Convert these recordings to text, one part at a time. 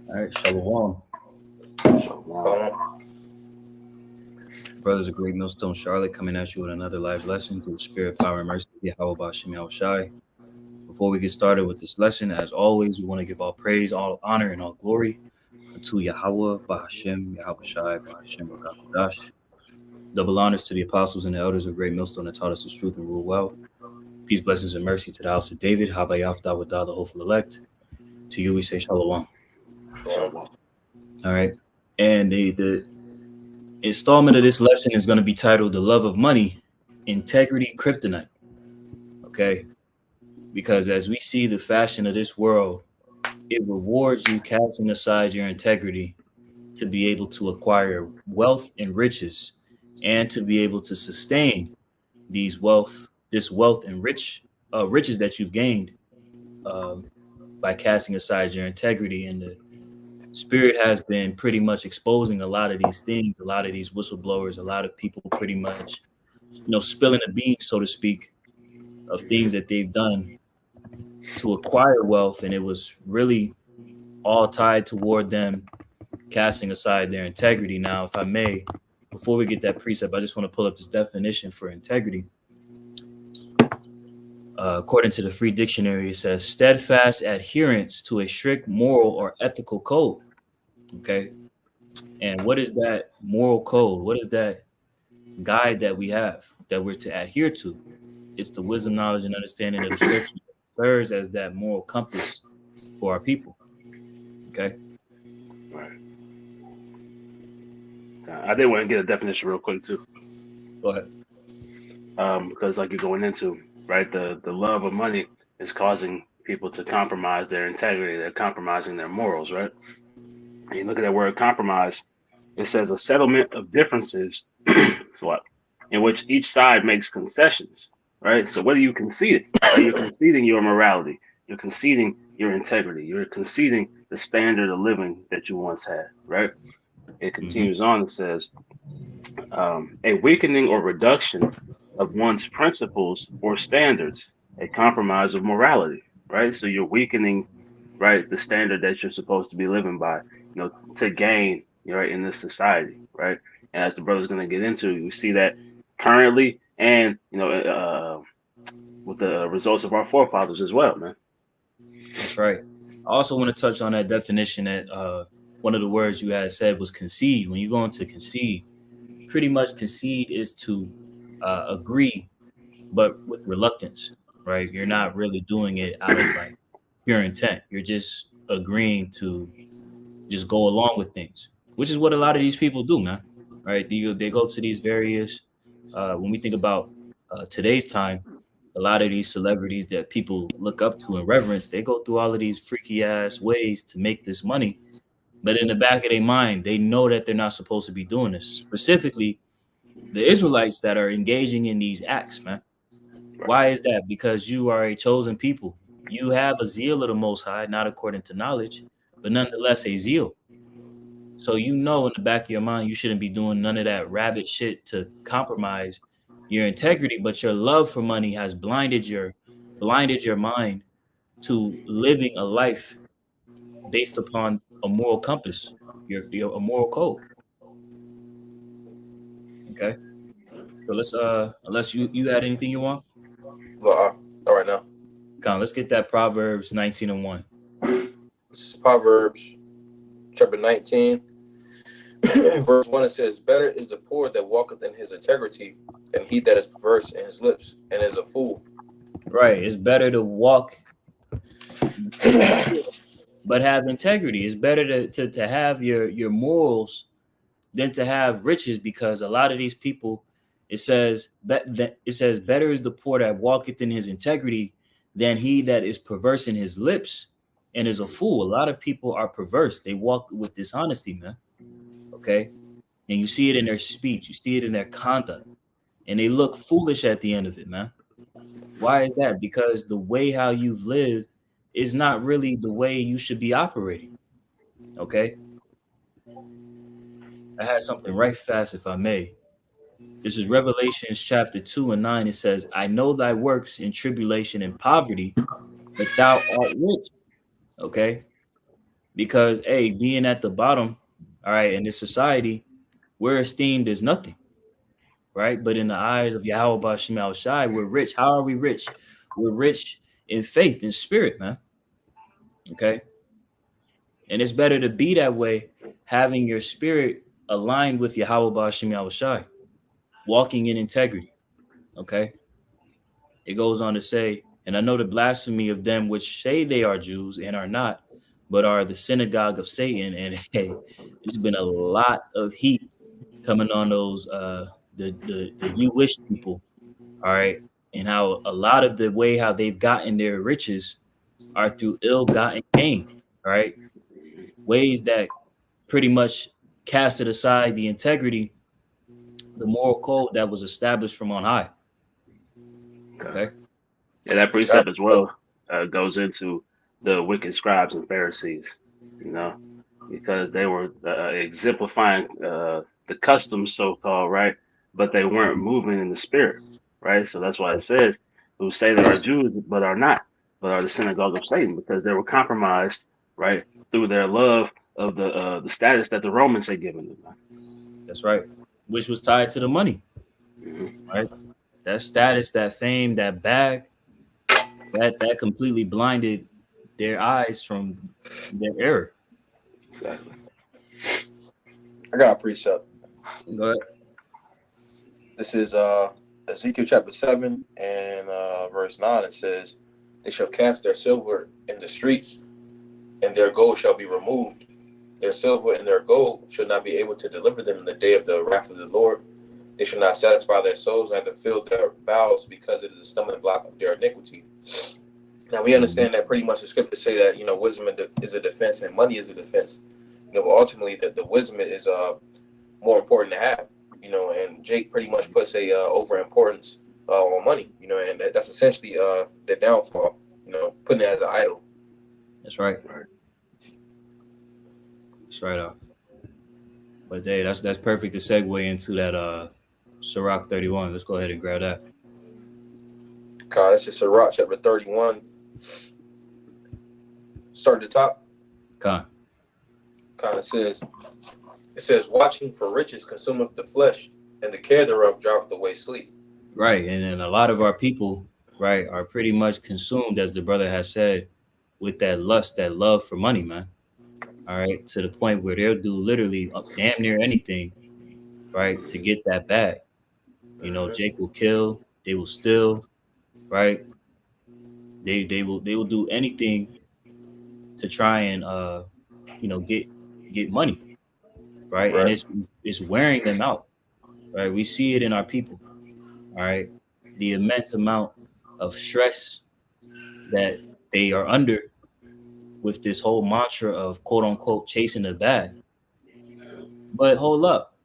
All right, Shalom. So, Brothers of Great Millstone Charlotte coming at you with another live lesson through the spirit, power, and mercy of Yahweh Bashem Yahushai. Before we get started with this lesson, as always, we want to give all praise, all honor, and all glory unto Yahweh Bahashem Yahushai Bahashem Rakakadash. Double honors to the apostles and the elders of Great Millstone that taught us this truth and rule well. Peace, blessings, and mercy to the house of David. Habayaf Dawadah, the hopeful elect. To you we say Shalom. All right. And the installment of this lesson is going to be titled The Love of Money, Integrity, Kryptonite. Okay. Because as we see the fashion of this world, it rewards you casting aside your integrity to be able to acquire wealth and riches and to be able to sustain this wealth and riches that you've gained by casting aside your integrity. And the Spirit has been pretty much exposing a lot of these things, a lot of these whistleblowers, a lot of people pretty much, spilling the beans, so to speak, of things that they've done to acquire wealth. And it was really all tied toward them casting aside their integrity. Now, if I may, before we get that precept, I just want to pull up this definition for integrity. According to the Free Dictionary, it says steadfast adherence to a strict moral or ethical code. Okay. And what is that moral code? What is that guide that we have that we're to adhere to? It's the wisdom, knowledge, and understanding of the scripture that serves as that moral compass for our people. Okay. right. I did want to get a definition real quick too. Go ahead. Because like you're going into, right, the love of money is causing people to compromise their integrity. They're compromising their morals, right? And you look at that word compromise, it says a settlement of differences in which each side makes concessions, right? So what are you conceding? You're conceding your morality. You're conceding your integrity. You're conceding the standard of living that you once had, right? It continues on and says, a weakening or reduction of one's principles or standards, a compromise of morality, right? So you're weakening, right, the standard that you're supposed to be living by, to gain, right, in this society, right? And as the brother's going to get into, we see that currently and, with the results of our forefathers as well, man. That's right. I also want to touch on that definition that one of the words you had said was concede. When you go into concede, pretty much concede is to agree, but with reluctance, right? You're not really doing it out of like pure intent. You're just agreeing to just go along with things, which is what a lot of these people do, man. Right? They go to these various, when we think about today's time, a lot of these celebrities that people look up to and reverence, they go through all of these freaky ass ways to make this money. But in the back of their mind, they know that they're not supposed to be doing this. Specifically, the Israelites that are engaging in these acts, man. Why is that? Because you are a chosen people. You have a zeal of the Most High, not according to knowledge, but nonetheless a zeal. So in the back of your mind, you shouldn't be doing none of that rabbit shit to compromise your integrity, but your love for money has blinded your mind to living a life based upon a moral compass, a moral code. Okay. So let's unless you had anything you want. All right now. Come on, let's get that Proverbs 19:1. This is Proverbs chapter 19. Verse 1, it says, better is the poor that walketh in his integrity than he that is perverse in his lips and is a fool. Right. It's better to walk but have integrity. It's better to have your morals than to have riches, because a lot of these people, it says better is the poor that walketh in his integrity than he that is perverse in his lips and is a fool. A lot of people are perverse. They walk with dishonesty, man. Okay. And you see it in their speech, you see it in their conduct, and they look foolish at the end of it, man. Why is that? Because the way how you've lived is not really the way you should be operating. Okay. I had something right fast, if I may. This is Revelations chapter 2:9. It says, I know thy works in tribulation and poverty, but thou art rich. Okay. because hey, being at the bottom, all right, in this society, we're esteemed as nothing, right? But in the eyes of Yahweh Bashim Al Shai, we're rich. How are we rich? We're rich in faith, in spirit, man. Okay. And it's better to be that way, having your spirit aligned with Yahweh Bashim Al Shai, walking in integrity. Okay. It goes on to say, and I know the blasphemy of them which say they are Jews and are not, but are the synagogue of Satan. And hey, there's been a lot of heat coming on those the you wish people, all right, and how a lot of the way how they've gotten their riches are through ill-gotten gain, all right, ways that pretty much casted aside the integrity, the moral code that was established from on high. Okay. Yeah, that precept as well goes into the wicked scribes and Pharisees, you know, because they were exemplifying the customs, so-called, right? But they weren't moving in the spirit, right? So that's why it says, who say they are Jews but are not, but are the synagogue of Satan, because they were compromised, right, through their love of the status that the Romans had given them. That's right. Which was tied to the money, right? That status, that fame, that bag, that completely blinded their eyes from their error. Exactly. I got a precept. Go ahead. This is Ezekiel chapter 7 and verse 9. It says, "They shall cast their silver in the streets, and their gold shall be removed. Their silver and their gold shall not be able to deliver them in the day of the wrath of the Lord. They shall not satisfy their souls, neither fill their bowels, because it is a stumbling block of their iniquity." Now we understand that pretty much the scriptures say that, you know, wisdom is a defense and money is a defense. You know, but ultimately the wisdom is more important to have. You know, and Jake pretty much puts a over importance on money. You know, and that's essentially the downfall. You know, putting it as an idol. That's right. Straight up. But hey, that's perfect to segue into that Sirach 31. Let's go ahead and grab that. God, that's just Sirach chapter 31. Start at the top. Con. It says, "Watching for riches consumeth the flesh, and the care thereof driveth away sleep." Right. And then a lot of our people, right, are pretty much consumed, as the brother has said, with that lust, that love for money, man. All right. To the point where they'll do literally damn near anything, right, to get that bag. You know, Jake will kill, they will steal, right? They will do anything to try and you know, get money, right? And it's wearing them out, right? We see it in our people, all right? The immense amount of stress that they are under with this whole mantra of quote unquote chasing the bag. But hold up,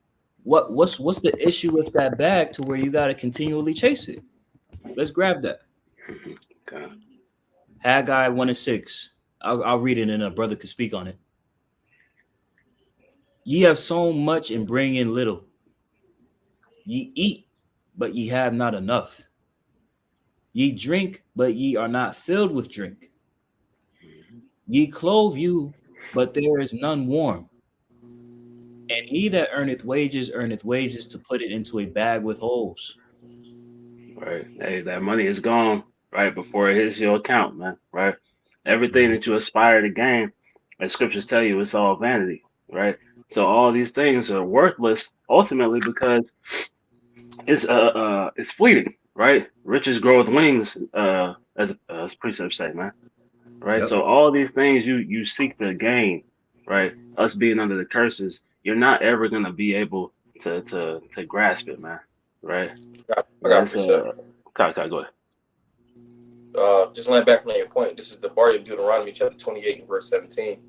what's the issue with that bag to where you got to continually chase it? Let's grab that. Okay. Haggai 1:6. I'll read it and a brother could speak on it. "Ye have sown much and bring in little. Ye eat, but ye have not enough. Ye drink, but ye are not filled with drink. Ye clothe you, but there is none warm. And he that earneth wages to put it into a bag with holes." Right. Hey, that money is gone right before it hits your account, man. Right. Everything that you aspire to gain, as scriptures tell you, it's all vanity. Right. So all these things are worthless ultimately because it's fleeting. Right. Riches grow with wings, as precepts say, man. Right. Yep. So all these things you seek to gain, right? Us being under the curses, you're not ever gonna be able to grasp it, man. Right. I got a precept. Kai, go ahead. Just laying back on your point, this is the Bar of Deuteronomy chapter 28 and verse 17.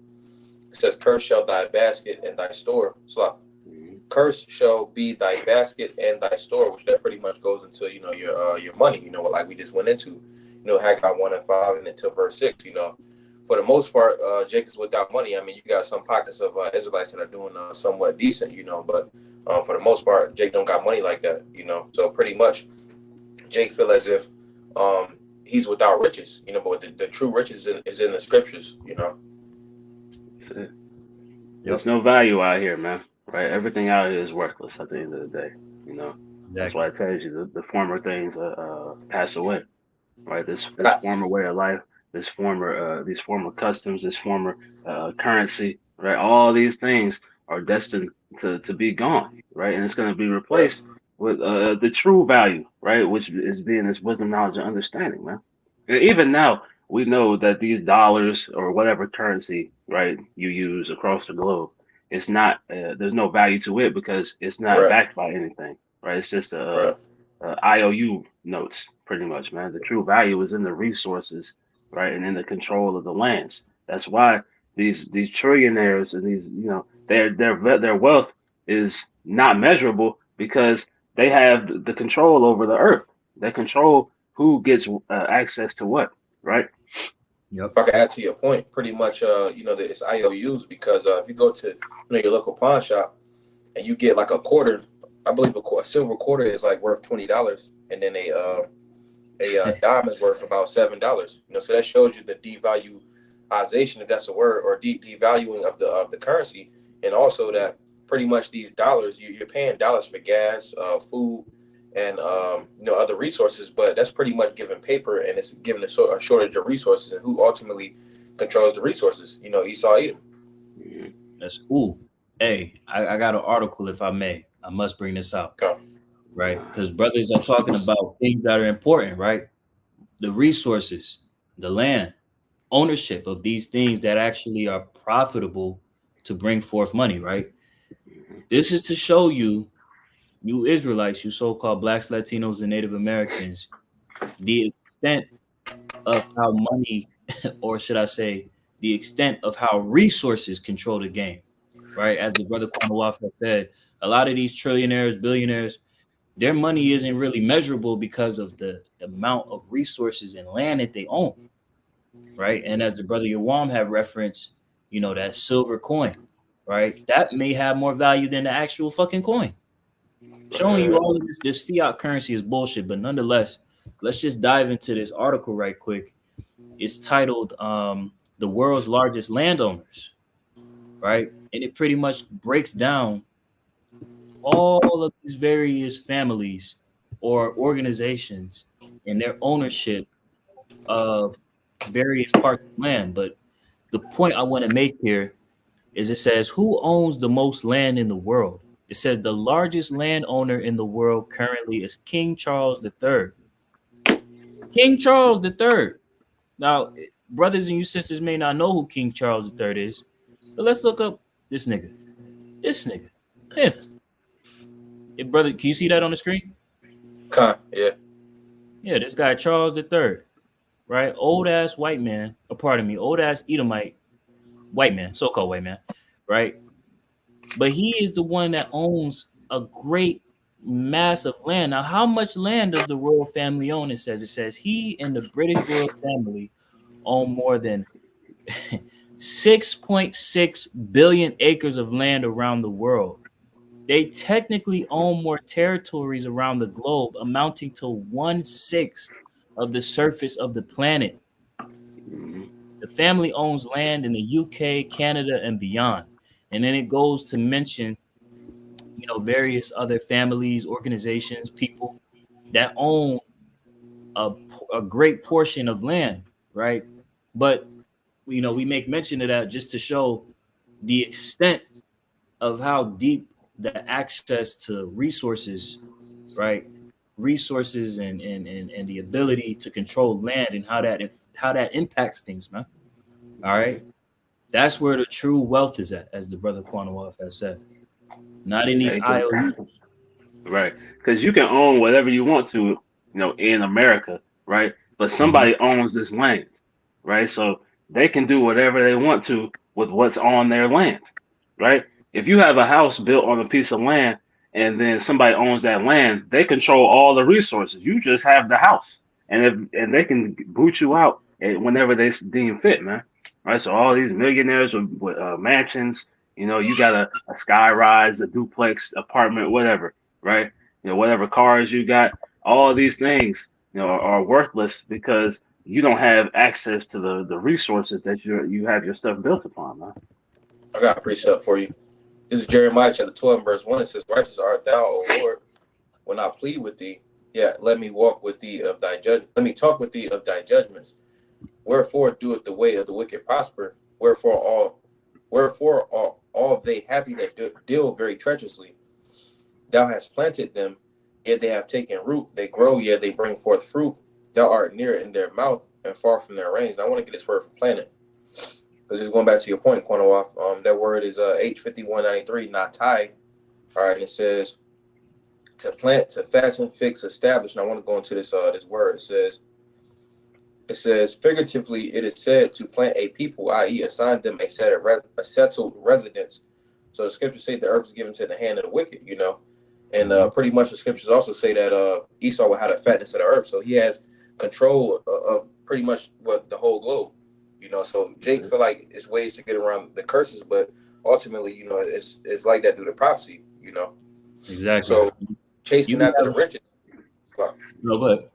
It says, "Cursed shall thy basket and thy store." Cursed shall be thy basket and thy store, which that pretty much goes into, you know, your money, you know, like we just went into, you know, Haggai 1:5 and until verse 6, you know. For the most part, Jake is without money. I mean, you got some pockets of Israelites that are doing somewhat decent, you know, but for the most part, Jake don't got money like that, you know. So pretty much, Jake feel as if he's without riches, you know, but the true riches is in the scriptures, you know. That's it. Yep. There's no value out here, man. Right? Everything out here is worthless at the end of the day. You know, that's why Exactly. it tells you the former things pass away. Right? This I, former way of life, these former customs, this former currency, right? All these things are destined to be gone, right? And it's going to be yeah. replaced with the true value, right? Which is being this wisdom, knowledge, and understanding, man. And even now, we know that these dollars or whatever currency, right, you use across the globe, it's not. There's no value to it because it's not Right. backed by anything, right? It's just Right. IOU notes, pretty much, man. The true value is in the resources, right, and in the control of the lands. That's why these trillionaires and these, their wealth is not measurable because they have the control over the earth. They control who gets access to what, right? Yep. If I can add to your point, pretty much, that it's IOUs because if you go to your local pawn shop and you get like a quarter, I believe a silver quarter is like worth $20, and then a dime is worth about $7. So that shows you the devaluation, if that's a word, or devaluing of the currency, and also that pretty much these dollars you're paying dollars for gas, food, and other resources, but that's pretty much giving paper, and it's giving a shortage of resources, and who ultimately controls the resources? Esau Edom. Mhm. That's ooh. Hey, I got an article if I may. I must bring this out, Okay. right? Because brothers are talking about things that are important, right? The resources, the land, ownership of these things that actually are profitable to bring forth money, right? Mhm. This is to show you, you Israelites, you so-called blacks, Latinos, and Native Americans, the extent of how money, or should I say, the extent of how resources control the game, right? As the brother Kwanawaf has said, a lot of these trillionaires, billionaires, their money isn't really measurable because of the amount of resources and land that they own, right? And as the brother Yawam had referenced, that silver coin, right? That may have more value than the actual fucking coin. Showing you Mhm. all of this fiat currency is bullshit, but nonetheless, let's just dive into this article right quick. It's titled "The World's Largest Landowners," right? And it pretty much breaks down all of these various families or organizations and their ownership of various parts of land. But the point I want to make here is it says, who owns the most land in the world? It says the largest landowner in the world currently is King Charles III. King Charles III. Now, brothers and you sisters may not know who King Charles III is, but let's look up this nigga. This nigga. Him. Hey, brother, can you see that on the screen? Yeah. Yeah, this guy Charles III, right? Old ass white man, pardon me, old ass Edomite white man, so-called white man, right? But he is the one that owns a great mass of land. Now, how much land does the royal family own? It says he and the British royal family own more than 6.6 billion acres of land around the world. They technically own more territories around the globe, amounting to 1/6 of the surface of the planet. Mhm. The family owns land in the UK, Canada, and beyond. And then it goes to mention, various other families, organizations, people that own a, a great portion of land, right? But, we make mention of that just to show the extent of how deep the access to resources, right? Resources and the ability to control land and how that impacts things, man. All right. That's where the true wealth is at, as the brother Kwanawaf has said. Not in Yeah, these IOUs. right. Because you can own whatever you want to, in America, right? But Mhm. somebody owns this land, right? So they can do whatever they want to with what's on their land, right? If you have a house built on a piece of land and then somebody owns that land, they control all the resources. You just have the house, and they can boot you out whenever they deem fit, man. Right? So all these millionaires with mansions, you got a sky rise, a duplex apartment, whatever, right? Whatever cars you got, all these things, are worthless because you don't have access to the resources that you have your stuff built upon, man. I got a precept for you. This is Jeremiah chapter 12, verse 1. It says, Righteous art thou, O Lord, when I plead with thee. Yet let me walk with thee of thy judgment. Let me talk with thee of thy judgments. Wherefore doeth the way of the wicked prosper? Wherefore all they happy that deal very treacherously. Thou hast planted them, yet they have taken root. They grow, yet they bring forth fruit. Thou art near in their mouth and far from their range. Now I want to get this word for planet. Because just going back to your point, Quanah, that word is H5193, not Thai. All right, and it says to plant, to fasten, fix, establish. And I want to go into this word. It says figuratively, it is said to plant a people, i.e., assign them a settled residence. So the scriptures say the earth is given to the hand of the wicked, and pretty much the scriptures also say that Esau will have the fatness of the earth, so he has control of pretty much what the whole globe, So Jake feel like it's ways to get around the curses, but ultimately, it's like that due to prophecy, Exactly. So chasing after the riches. No, go ahead.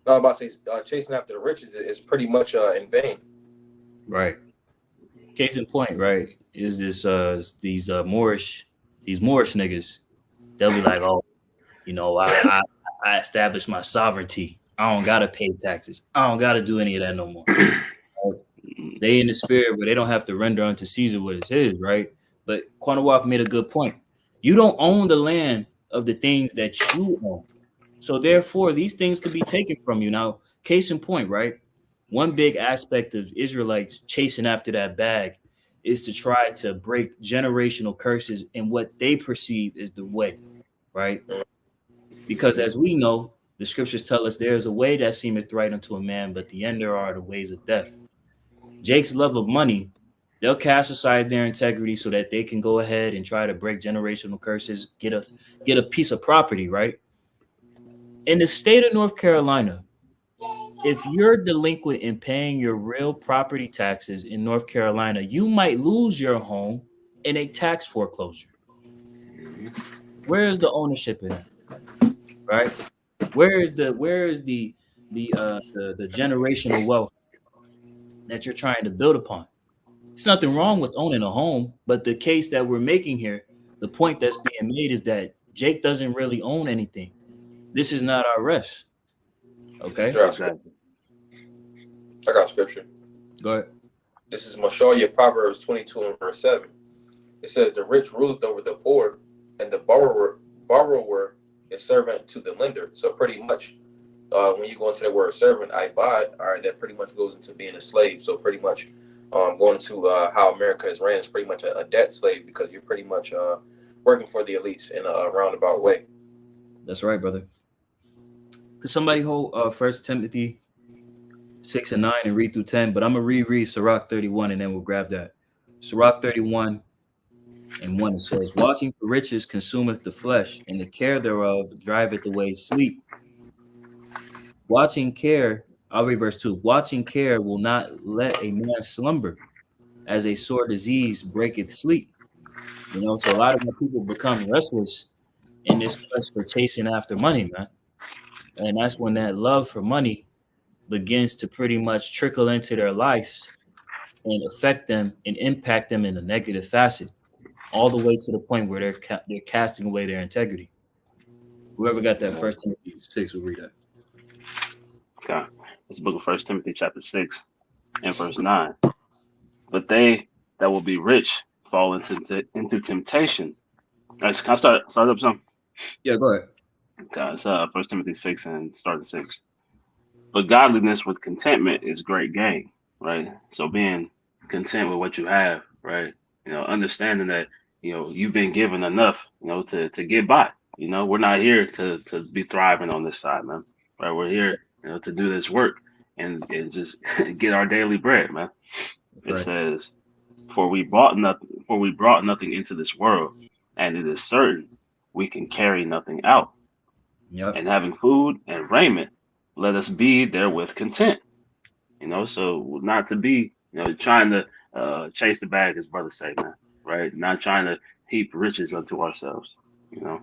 No, I'm about to say chasing after the riches is pretty much in vain. Right. Case in point, right, is this these Moorish niggas. They'll be like, oh, I established my sovereignty. I don't gotta pay taxes. I don't gotta do any of that no more. They in the spirit where they don't have to render unto Caesar what is his, right? But Quanawaf made a good point. You don't own the land of the things that you own. So therefore, these things could be taken from you. Now, case in point, right? One big aspect of Israelites chasing after that bag is to try to break generational curses in what they perceive is the way, right? Because as we know, the scriptures tell us there is a way that seemeth right unto a man, but the end there are the ways of death. Jake's love of money, they'll cast aside their integrity so that they can go ahead and try to break generational curses, get a piece of property, right? In the state of North Carolina, if you're delinquent in paying your real property taxes in North Carolina, you might lose your home in a tax foreclosure. Where is the ownership in that? Right? Where is the generational wealth that you're trying to build upon? There's nothing wrong with owning a home, but the case that we're making here, the point that's being made is that Jake doesn't really own anything. This is not our rest. Okay? Exactly. I got scripture. Go ahead. This is Mashaliah, Proverbs 22 and verse 7. It says, the rich ruleth over the poor, and the borrower is servant to the lender. So pretty much, when you go into the word servant, ibad, all right, that pretty much goes into being a slave. So pretty much going into how America is ran is pretty much a debt slave, because you're pretty much working for the elites in a roundabout way. That's right, brother. Could somebody hold 1 Timothy 6 and 9 and read through 10? But I'm going to reread Sirach 31 and then we'll grab that. Sirach 31 and 1, it says, watching for riches consumeth the flesh, and the care thereof driveth away sleep. Watching care, I'll read verse 2. Watching care will not let a man slumber, as a sore disease breaketh sleep. So a lot of people become restless in this quest for chasing after money, man. And that's when that love for money begins to pretty much trickle into their lives and affect them and impact them in a negative facet, all the way to the point where they're casting away their integrity. Whoever got that 1 Timothy 6 will read that. Okay. It's the book of 1 Timothy chapter 6 and verse 9. But they that will be rich fall into temptation. Can I start up some? Yeah, go ahead. Okay, it's 1 Timothy 6 and start at 6. But godliness with contentment is great gain, right? So being content with what you have, right? Understanding that, you've been given enough, to get by. We're not here to be thriving on this side, man. Right? We're here, to do this work and just get our daily bread, man. It says, for we brought nothing into this world, and it is certain we can carry nothing out. Yep. And having food and raiment, let us be therewith content. So not to be, trying to chase the bag, as brothers say, man, right? Not trying to heap riches unto ourselves, Yep.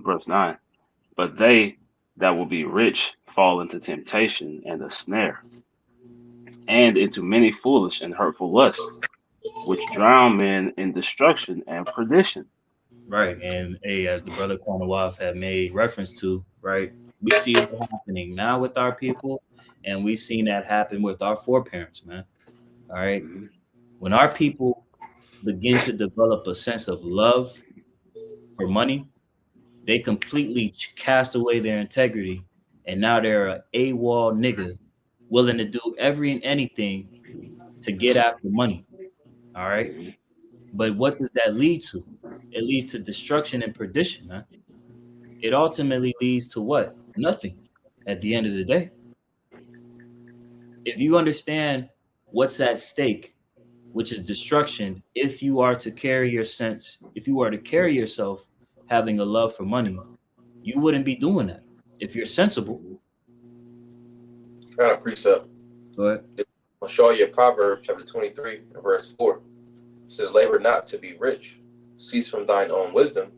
Verse 9. But they that will be rich fall into temptation and a snare, and into many foolish and hurtful lusts, which drown men in destruction and perdition. Right. And hey, as the brother Kwanawaf had made reference to, right, we see it happening now with our people, and we've seen that happen with our foreparents, man. All right. Mhm. When our people begin to develop a sense of love for money, they completely cast away their integrity, and now they're a AWOL nigga willing to do every and anything to get after money. All right. Mhm. But what does that lead to? It leads to destruction and perdition, man. It ultimately leads to what? Nothing at the end of the day. If you understand what's at stake, which is destruction, if you are to carry your sense, if you are to carry yourself having a love for money, you wouldn't be doing that. If you're sensible, Mhm. Got a precept. but I'll show you Proverbs chapter 23, verse 4. It says, labor not to be rich. Cease from thine own wisdom.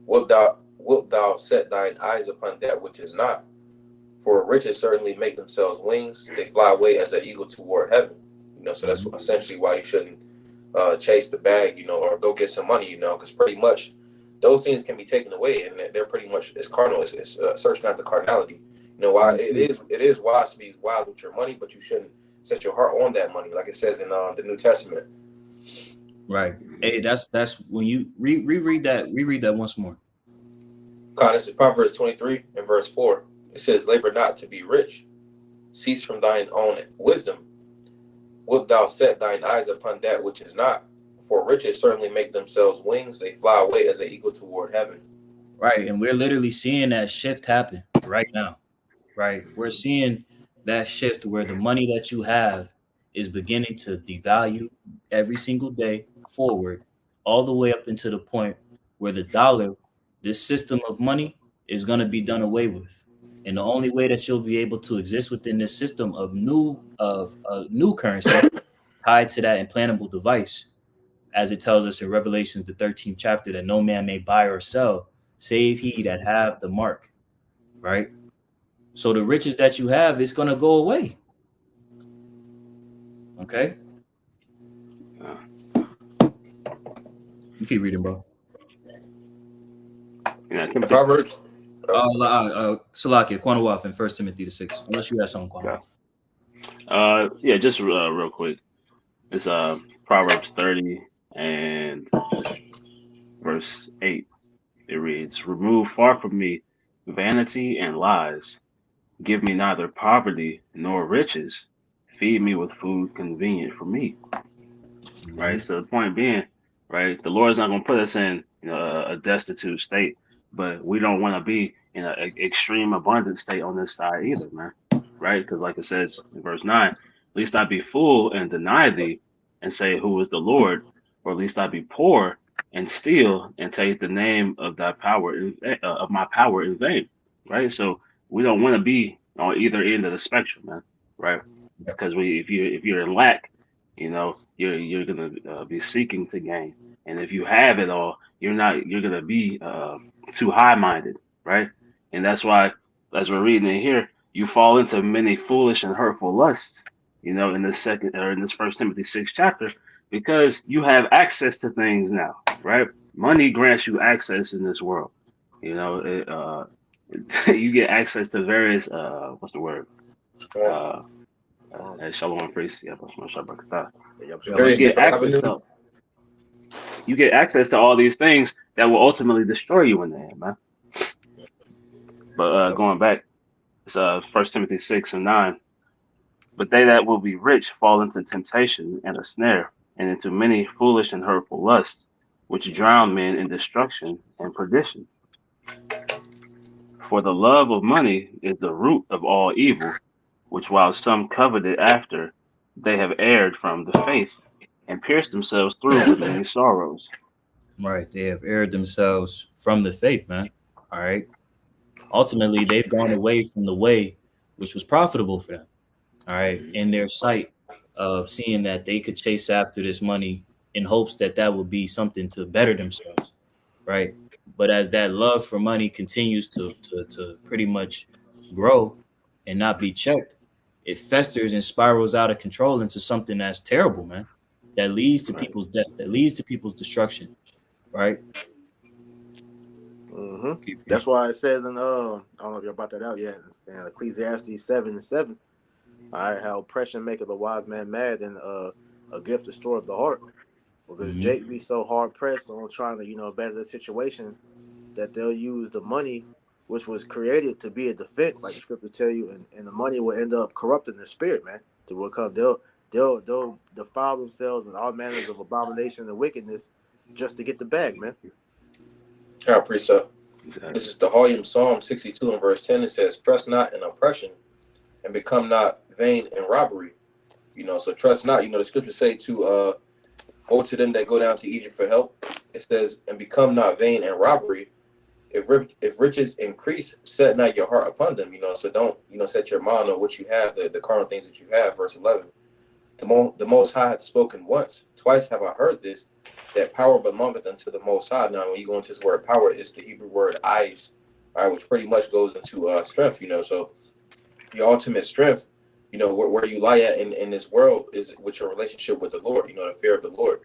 Wilt thou set thine eyes upon that which is not? For riches certainly make themselves wings. They fly away as an eagle toward heaven. So that's essentially why you shouldn't chase the bag, or go get some money, because pretty much those things can be taken away, and they're pretty much it's carnal. It's searching out the carnality. Why it is wise to be wise with your money, but you shouldn't set your heart on that money, like it says in the New Testament. right. Hey, that's when you reread that once more. This is Proverbs 23 and verse 4. It says, labor not to be rich. Cease from thine own wisdom. Wilt thou set thine eyes upon that which is not? For riches certainly make themselves wings. They fly away as an eagle toward heaven. Right. And we're literally seeing that shift happen right now. Right. We're seeing that shift where the money that you have is beginning to devalue every single day forward, all the way up into the point where the dollar, this system of money, is going to be done away with. And the only way that you'll be able to exist within this system of new currency tied to that implantable device, as it tells us in Revelations the 13th chapter, that no man may buy or sell save he that have the mark. Right. So the riches that you have is going to go away. Okay. Uh, You keep reading, bro. The Timothy. Proverbs. Salakia, Quanawaf in 1 Timothy the 6th. Unless you have something, Okay. Quanawaf. Yeah, just real quick. It's Proverbs 30 and verse 8. It reads, remove far from me vanity and lies. Give me neither poverty nor riches. Feed me with food convenient for me. Right. Mhm. So the point being, right, the Lord's not going to put us in a destitute state, but we don't want to be in an extreme abundant state on this side either, man. Right. Because like it says in verse 9, at least I be full and deny thee and say, who is the Lord? Or at least I be poor and steal and take the name of thy power of my power in vain. Right. So we don't want to be on either end of the spectrum, man. Right. Because if you're in lack, you're gonna be seeking to gain, and if you have it all, you're gonna be too high minded, right? And that's why, as we're reading in here, you fall into many foolish and hurtful lusts, in this second or in this First Timothy 6 chapter, because you have access to things now, right? Money grants you access in this world. You get access to various what's the word? Uh, Shalom priest, yeah, but you Various get different access avenues. to all these things that will ultimately destroy you in the end, man. But going back, it's 1 Timothy 6 and 9. But they that will be rich fall into temptation and a snare, and into many foolish and hurtful lusts, which drown men in destruction and perdition. For the love of money is the root of all evil, which while some coveted after, they have erred from the faith, and pierced themselves through with many sorrows. Right. They have erred themselves from the faith, man. All right. Ultimately, they've gone away from the way which was profitable for them. All right. In their sight of seeing that they could chase after this money in hopes that that would be something to better themselves. Right. But as that love for money continues to pretty much grow and not be checked, it festers and spirals out of control into something that's terrible, man. that leads to Right. people's death, that leads to people's destruction, right? That's why it says in I don't know if y'all brought that out yet. In Ecclesiastes 7:7. All right, how oppression maketh a wise man mad, and a gift destroyeth the heart. Because Jake be so hard pressed on trying to better the situation that they'll use the money, which was created to be a defense, like the scripture tell you, and the money will end up corrupting their spirit, man. They'll defile themselves with all manners of abomination and wickedness just to get the bag, man. All right, precept. Exactly. This is the volume Psalm 62 and verse 10. It says, "Trust not in oppression, and become not vain in robbery." So trust not. The scriptures say to woe to them that go down to Egypt for help. It says, "And become not vain in robbery. If riches increase, set not your heart upon them." So don't set your mind on what you have, the carnal things that you have. Verse 11. The Most High hath spoken once, twice have I heard this, that power belongeth unto the Most High. Now, when you go into this word power, it's the Hebrew word eyes, all right, which pretty much goes into strength. So your ultimate strength, where you lie at in this world is with your relationship with the Lord. The fear of the Lord.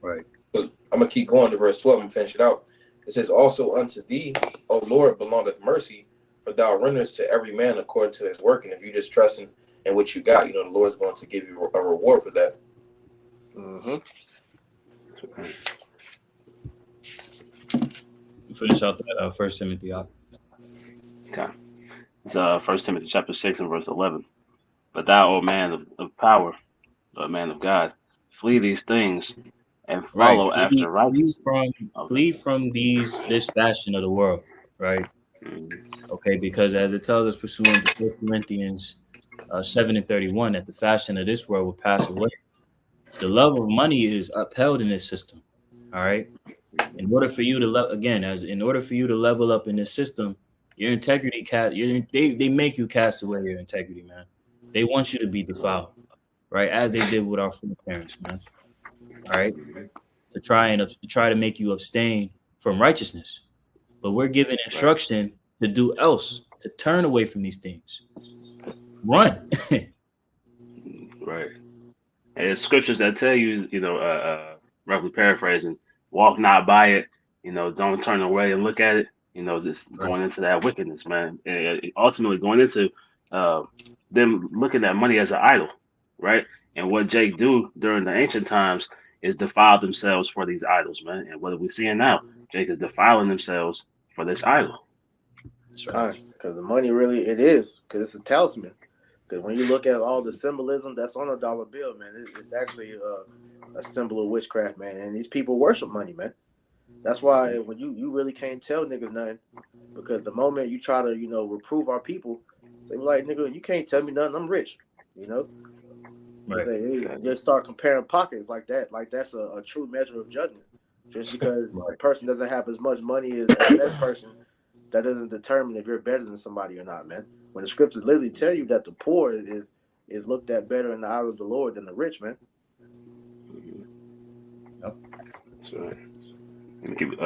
Right. I'm gonna keep going to verse 12 and finish it out. It says, "Also unto thee, O Lord, belongeth mercy, for thou renderest to every man according to his work." And if you just trust in what you got, the Lord's going to give you a reward for that. Finish out that 1 Timothy. Okay. It's 1 Timothy chapter 6 and verse 11. But thou, O man of power, O man of God, flee these things and follow after righteousness. Flee from this fashion of the world, right? Okay, because as it tells us pursuant to 1 Corinthians 7:31, that the fashion of this world will pass away. The love of money is upheld in this system. All right. In order for you to level up in this system, your integrity they make you cast away your integrity, man. They want you to be defiled, right? As they did with our foreparents, man. All right. To try to make you abstain from righteousness. But we're given instruction to do else, to turn away from these things. Run. Right. And it's scriptures that tell you, roughly paraphrasing, walk not by it, don't turn away and look at it, just going into that wickedness, man. And ultimately going into them looking at money as an idol, right? And what Jake do during the ancient times is defile themselves for these idols, man. And what are we seeing now? Jake is defiling themselves for this idol. That's right. Because the money really, it is, because it's a talisman. Because when you look at all the symbolism that's on a dollar bill, man, it's actually a symbol of witchcraft, man. And these people worship money, man. That's why when you really can't tell niggas nothing, because the moment you try to, reprove our people, they be like, nigga, you can't tell me nothing. I'm rich, Right. They start comparing pockets like that. Like that's a true measure of judgment. Just because a person doesn't have as much money as that person, that doesn't determine if you're better than somebody or not, man. When the scriptures literally tell you that the poor is looked at better in the eye of the Lord than the rich, man. Yep. That's right. Let me keep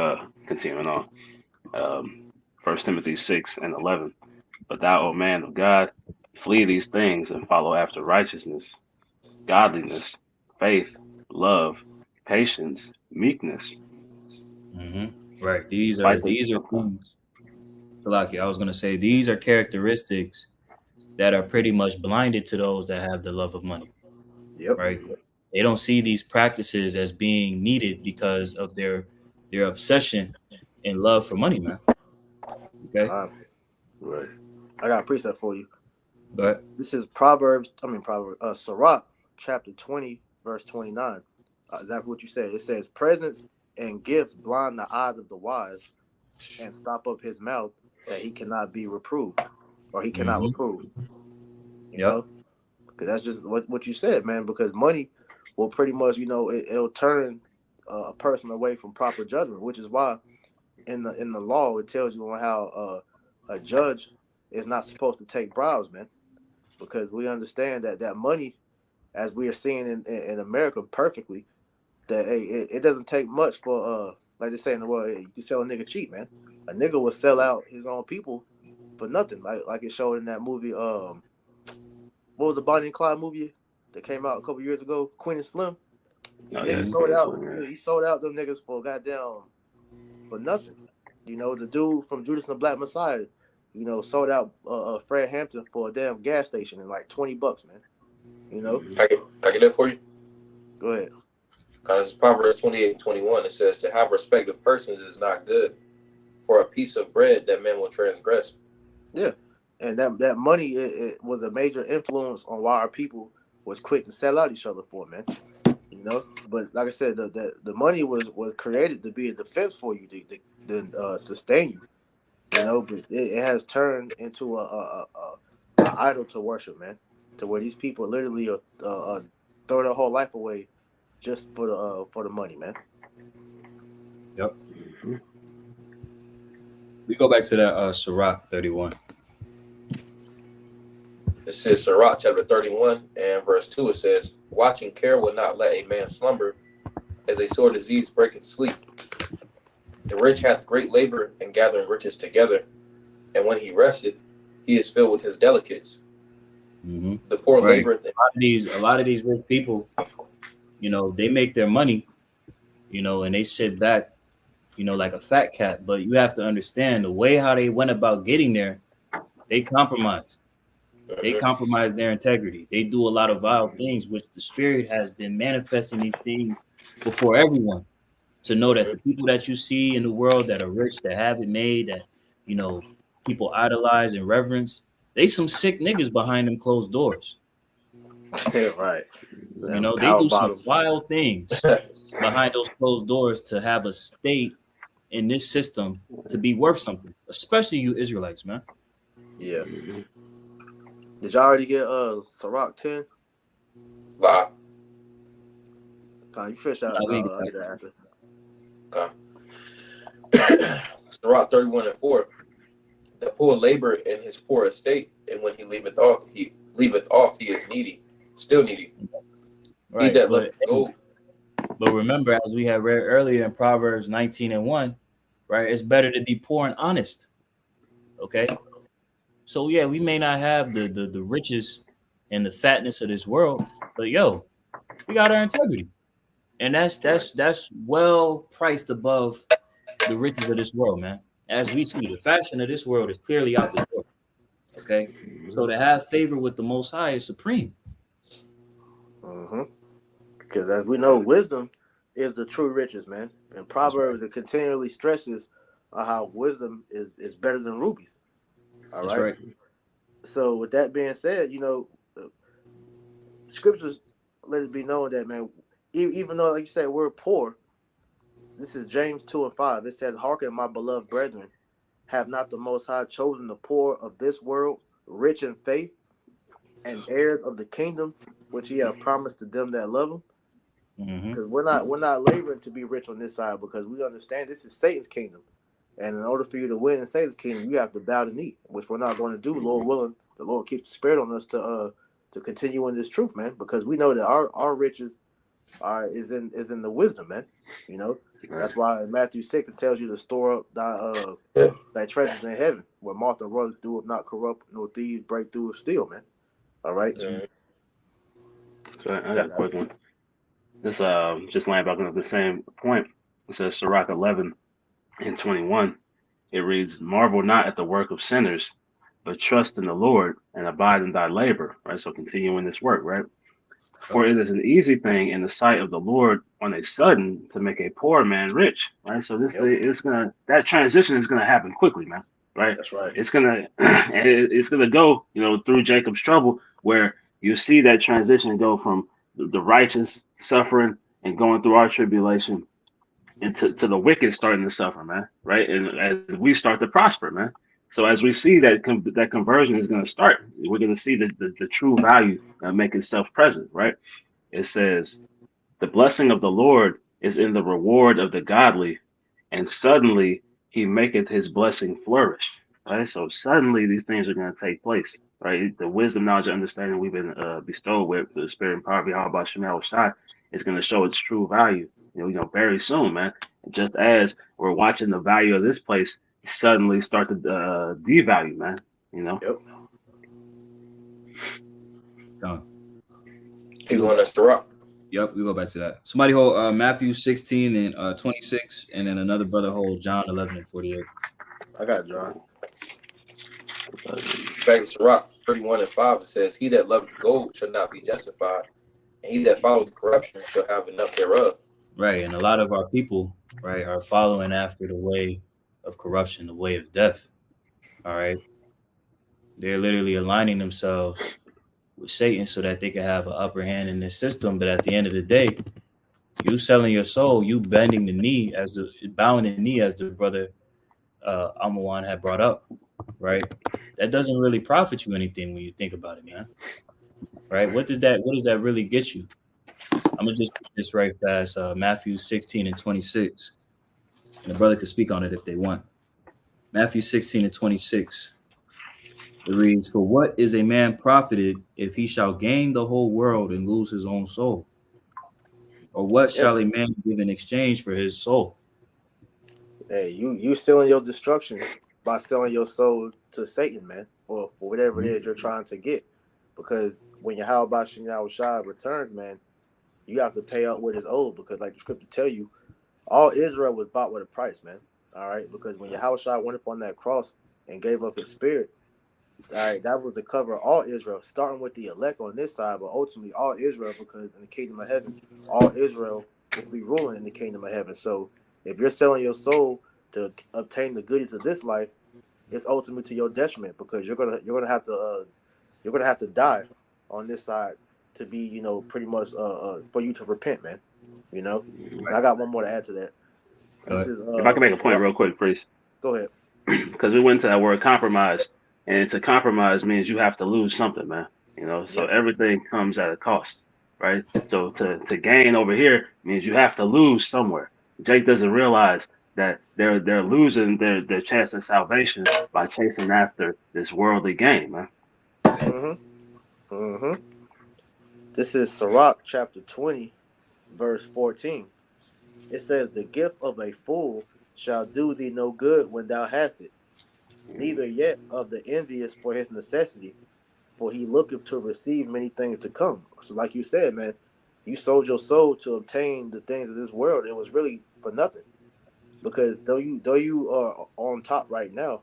continuing on. 1 Timothy 6 and 11. But thou, O man of God, flee these things and follow after righteousness, godliness, faith, love, patience, meekness. Right. These are things. Salaki, I was gonna say these are characteristics that are pretty much blinded to those that have the love of money. Yep. Right. They don't see these practices as being needed because of their obsession and love for money, man. Okay. Right. I got a precept for you. But this is Sirach, chapter 20, verse 29. Exactly what you said. It says, "Presents and gifts blind the eyes of the wise, and stop up his mouth that he cannot be reproved, or he cannot reprove." You know, because that's just what you said, man. Because money will pretty much, it'll turn a person away from proper judgment, which is why in the law it tells you on how a judge is not supposed to take bribes, man. Because we understand that money, as we are seeing in America perfectly, that hey, it doesn't take much for like they say in the world, hey, you can sell a nigga cheap, man. A nigga will sell out his own people for nothing, like it showed in that movie. What was the Bonnie and Clyde movie? that came out a couple years ago, Queen and Slim. Oh, Niggas yeah, sold out. yeah. He sold out them niggas for goddamn for nothing. You know, the dude from Judas and the Black Messiah, you know, sold out Fred Hampton for a damn gas station in like $20, man. You know, Can I get that for you? go ahead. This is Proverbs 28:21. It says, "To have respect of persons is not good, for a piece of bread that men will transgress." Yeah, and that money it was a major influence on why our people was quick to sell out each other for, man. You know, but like I said, the money was created to be a defense for you to sustain you. You know, but it has turned into a idol to worship, man. To where these people literally throw their whole life away just for the money, man. Yep. We go back to that Sirach 31. It says, Sirach chapter 31 and verse 2, it says, "Watching care will not let a man slumber, as a sore disease breaketh sleep. The rich hath great labor in gathering riches together, and when he rested, he is filled with his delicates. Mm-hmm. The poor Right. laboreth in..." A lot of these rich people, you know, they make their money, you know, and they sit back, you know, like a fat cat. But you have to understand the way how they went about getting there. They compromised. They compromise their integrity. They do a lot of vile things, which the spirit has been manifesting these things before everyone to know that the people that you see in the world that are rich, that have it made, that, you know, people idolize and reverence, they some sick niggas behind them closed doors. Yeah, right. You know, they Power do some bottoms. wild things behind those closed doors to have a state in this system to be worth something, especially you Israelites, man. Yeah. Did y'all already get Sirach 10? Lie. You fish out. Nah, we I'll get that after. Okay. Sirach 31 and 4. "The poor labor in his poor estate, and when he leaveth off, he is needy, still needy. Right, He that but loveth gold..." But remember, as we had read earlier in Proverbs 19 and 1, right, it's better to be poor and honest. Okay? So, yeah, we may not have the riches and the fatness of this world, but, yo, we got our integrity. And that's well priced above the riches of this world, man. As we see, the fashion of this world is clearly out the door. Okay? So to have favor with the Most High is supreme. Mm-hmm. Because as we know, wisdom is the true riches, man. And Proverbs it continually stresses how wisdom is better than rubies. All That's right. right. So with that being said, you know, scriptures let it be known that, man, even though, like you said, we're poor, this is James 2 and 5. It says, "Hearken, my beloved brethren, have not the Most High chosen the poor of this world, rich in faith, and heirs of the kingdom, which he have promised to them that love him?" Because we're not laboring to be rich on this side, because we understand this is Satan's kingdom, and in order for you to win in Satan's kingdom, you have to bow the knee, which we're not going to do. Lord willing, the Lord keeps the spirit on us to continue in this truth, man, because we know that our riches is in the wisdom, man. You know, that's why in Matthew 6 it tells you to store up thy treasures in heaven, where moth and rust doeth not corrupt, nor thieves break through or steal, man. All right. So I got a quick one. This just laying back on the same point. It says Sirach 11 and 21. It reads, "Marvel not at the work of sinners, but trust in the Lord and abide in thy labor." Right. So continue in this work. Right. "For it is an easy thing in the sight of the Lord on a sudden to make a poor man rich." Right. So that transition is gonna happen quickly, man. Right. That's right. It's gonna go, you know, through Jacob's trouble, where you see that transition go from the righteous suffering and going through our tribulation, and to the wicked starting to suffer, man. Right. And as we start to prosper, man. So as we see that that conversion is going to start, we're going to see the true value make itself present, right? It says, "The blessing of the Lord is in the reward of the godly, and suddenly he maketh his blessing flourish." Right? So suddenly these things are going to take place, right? The wisdom, knowledge, and understanding we've been bestowed with the spirit and power of Yahweh Shemel Shai is going to show its true value, you know, very soon, man. Just as we're watching the value of this place suddenly start to devalue, man. You know. Yep. Keep going, that's the rock. Yep, we go back to that. Somebody hold Matthew 16 and 26, and then another brother hold John 11 and 48. I got John. Back to Sirach 31 and 5, it says, He that loveth gold shall not be justified, and he that followeth corruption shall have enough thereof. Right, and a lot of our people, right, are following after the way of corruption, the way of death. All right, they're literally aligning themselves with Satan so that they can have an upper hand in this system. But at the end of the day, you selling your soul, you bending the knee bowing the knee as the brother Amawan had brought up, right? That doesn't really profit you anything when you think about it, man. Right? What does that really get you? I'm gonna just get this right fast. Matthew 16 and 26. And the brother could speak on it if they want. Matthew 16 and 26. It reads, For what is a man profited if he shall gain the whole world and lose his own soul? Or what shall a man give in exchange for his soul? Hey, you selling your destruction by selling your soul to Satan, man, for whatever it is you're trying to get. Because when Yahweh Shem Shai returns, man, you have to pay out what is owed. Because like the scripture tell you, all Israel was bought with a price, man. All right, because when Yahweh Shai went up on that cross and gave up his spirit, all right, that was to cover all Israel, starting with the elect on this side, but ultimately all Israel, because in the kingdom of heaven, all Israel will be ruling in the kingdom of heaven. So if you're selling your soul to obtain the goodies of this life, it's ultimately to your detriment, because you're gonna have to die on this side to be, pretty much for you to repent, man. I got one more to add to that. If I can make a point real quick, priest. Go ahead. Because we went to that word compromise, and to compromise means you have to lose something, man. So everything comes at a cost, right? So to gain over here means you have to lose somewhere. Jake doesn't realize that they're losing their chance of salvation by chasing after this worldly gain, man. This is Sirach chapter 20, verse 14. It says, The gift of a fool shall do thee no good when thou hast it, neither yet of the envious for his necessity, for he looketh to receive many things to come. So like you said, man, you sold your soul to obtain the things of this world. It was really for nothing. Because though you are on top right now,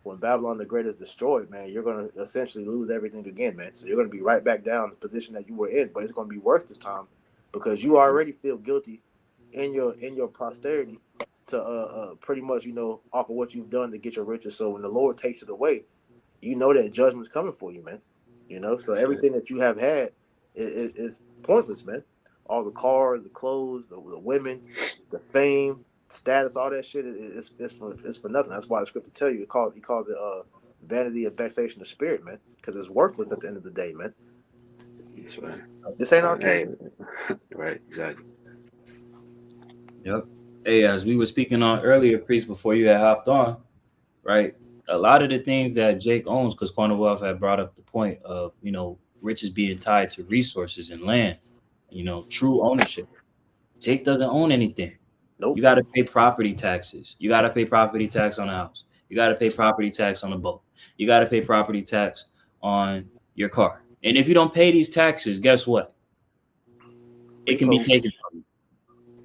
when Babylon the Great is destroyed, man, you're going to essentially lose everything again, man. So you're going to be right back down the position that you were in, but it's going to be worse this time because you already feel guilty in your posterity to pretty much, off of what you've done to get your riches. So when the Lord takes it away, you know that judgment's coming for you, man. So everything that you have had is pointless, man. All the cars, the clothes, the women, the fame, status, all that shit is for nothing. That's why the scripture tell you he calls it vanity and vexation of spirit, man, because it's worthless at the end of the day, man. That's right. This ain't our kingdom. Right, exactly. Yep. Hey, as we were speaking on earlier, priest, before you had hopped on, right? A lot of the things that Jake owns, because Cornwell had brought up the point of, riches being tied to resources and land, true ownership. Jake doesn't own anything. Nope. You got to pay property taxes. You got to pay property tax on a house. You got to pay property tax on a boat. You got to pay property tax on your car. And if you don't pay these taxes, guess what? It can be taken from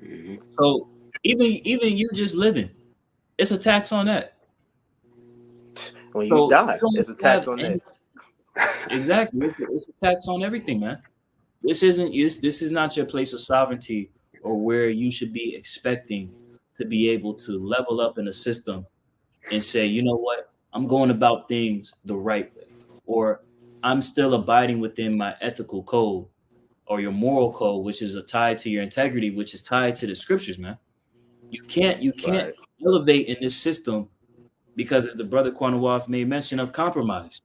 you. So even you just living, it's a tax on that. When you die, it's a tax on that. Exactly. It's a tax on everything, man. This is not your place of sovereignty or where you should be expecting to be able to level up in a system and say, you know what, I'm going about things the right way, or I'm still abiding within my ethical code or your moral code, which is tied to your integrity, which is tied to the scriptures, man. You can't elevate in this system because, as the brother Cornwall made mention of, compromise.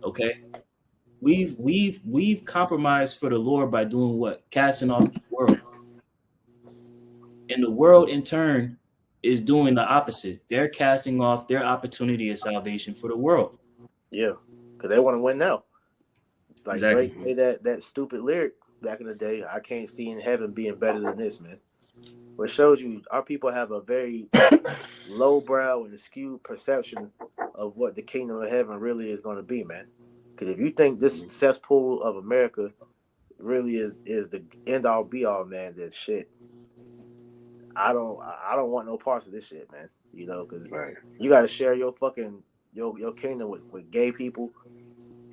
Okay, we've compromised for the Lord by doing what? Casting off the world. And the world, in turn, is doing the opposite. They're casting off their opportunity of salvation for the world. Yeah, because they want to win now. Like exactly. Drake made that stupid lyric back in the day. I can't see in heaven being better than this, man. Which shows you our people have a very lowbrow and skewed perception of what the kingdom of heaven really is going to be, man. Because if you think this cesspool of America really is the end all be all, man, then shit. I don't want no parts of this shit, man. You know, because Right. you got to share your fucking your kingdom with gay people,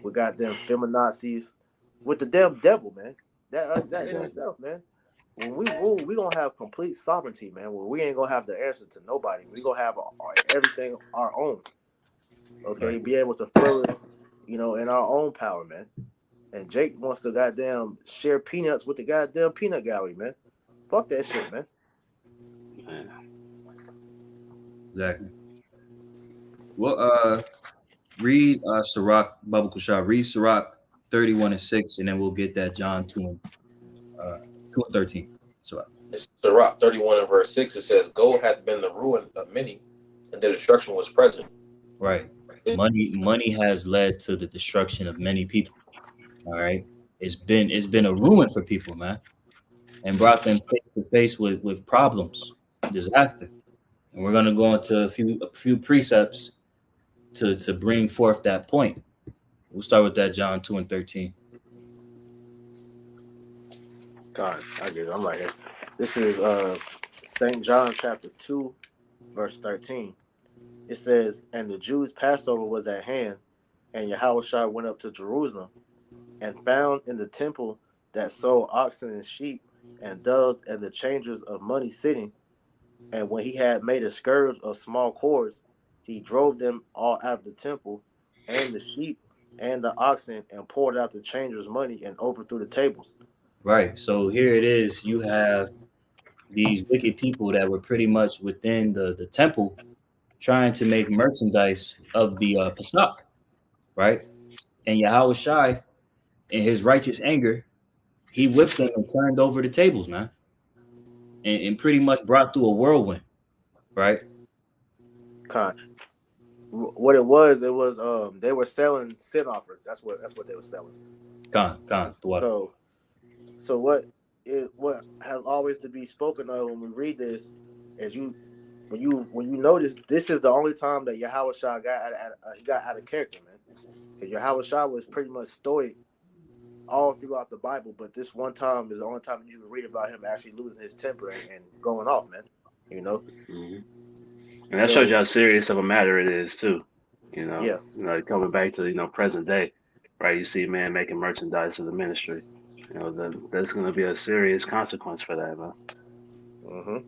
with goddamn feminazis, with the damn devil, man. That in itself, man. When we rule, we gonna have complete sovereignty, man. Where we ain't gonna have the answer to nobody. We gonna have everything our own. Okay, Right. be able to flourish, you know, in our own power, man. And Jake wants to goddamn share peanuts with the goddamn peanut gallery, man. Fuck that shit, man. Yeah. Exactly. Well, read Sirach, Baba Kushar, read Sirach 31:6, and then we'll get that John 2 and 13. So It's Sirach 31 and verse 6. It says, Gold hath been the ruin of many, and the destruction was present. right. Money has led to the destruction of many people. All right. It's been a ruin for people, man, and brought them face to face with problems, disaster. And we're gonna go into a few precepts to bring forth that point. We'll start with that John 2 and 13. God, I get it. I'm right here. This is St. John chapter 2, verse 13. It says, and the Jews' Passover was at hand, and Yahushua went up to Jerusalem, and found in the temple that sold oxen and sheep, and doves, and the changers of money sitting. And when he had made a scourge of small cords, he drove them all out of the temple, and the sheep and the oxen, and poured out the changers' money, and overthrew the tables. Right. So here it is. You have these wicked people that were pretty much within the temple trying to make merchandise of the Pesach, right? And Yahweh Shai, in his righteous anger, he whipped them and turned over the tables, man, and pretty much brought through a whirlwind, right? Con. What it was they were selling sin offerings. That's what they were selling. Khan, So what has always to be spoken of when we read this is when you notice this is the only time that Yahweh Shah got out of character, man. Because Yahweh Shah was pretty much stoic all throughout the Bible, but this one time is the only time you can read about him actually losing his temper and going off, man. You know. Mm-hmm. And that shows you how serious of a matter it is too. You know, Yeah. Coming back to present day, right? You see, man, making merchandise of the ministry. There's going to be a serious consequence for that, man. Mm-hmm.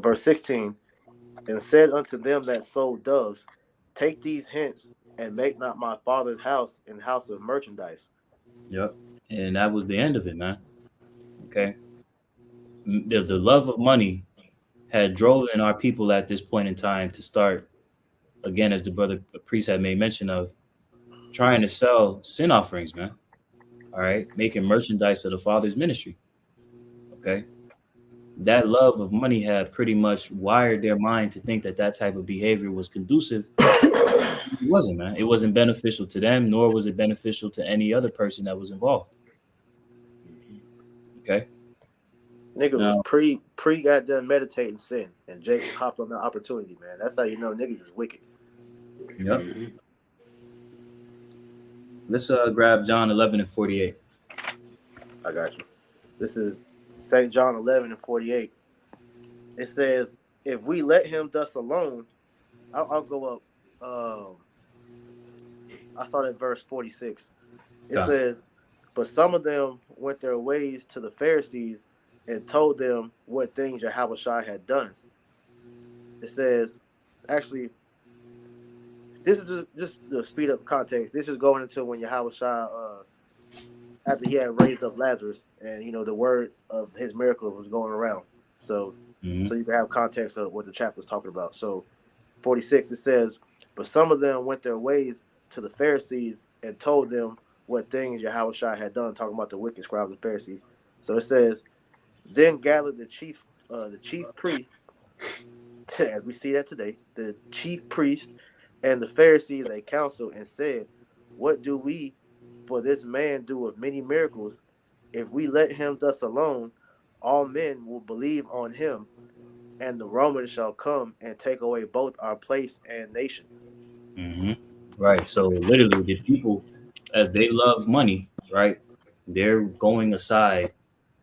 Verse 16, and said unto them that sold doves, take these hence, and make not my father's house an house of merchandise. Yep. And that was the end of it, man. Okay. The love of money had driven our people at this point in time to start, again, as the brother priest had made mention of, trying to sell sin offerings, man. All right. Making merchandise of the Father's ministry. Okay. That love of money had pretty much wired their mind to think that type of behavior was conducive. It wasn't, man. It wasn't beneficial to them, nor was it beneficial to any other person that was involved. Okay. Niggas Now, was pre got done meditating sin, and Jake hopped on the opportunity, man. That's how you know niggas is wicked. yep. Mm-hmm. Let's grab John 11 and 48. I got you. This is St. John 11 and 48. It says, if we let him thus alone, I'll go up. I start at verse 46. It says, but some of them went their ways to the Pharisees and told them what things Yahushua had done. It says, actually, this is just the speed up context. This is going into when Yahushua, after he had raised up Lazarus, and the word of his miracle was going around. So so you can have context of what the chapter's talking about. So 46, it says, but some of them went their ways to the Pharisees and told them what things Yahushua had done, talking about the wicked scribes and Pharisees. So it says, then gathered the chief priest, as we see that today, the chief priest and the Pharisees a council, and said, what do we for this man do of many miracles? If we let him thus alone, all men will believe on him, and the Romans shall come and take away both our place and nation. Mm-hmm. Right. So literally, the people, as they love money, right? They're going aside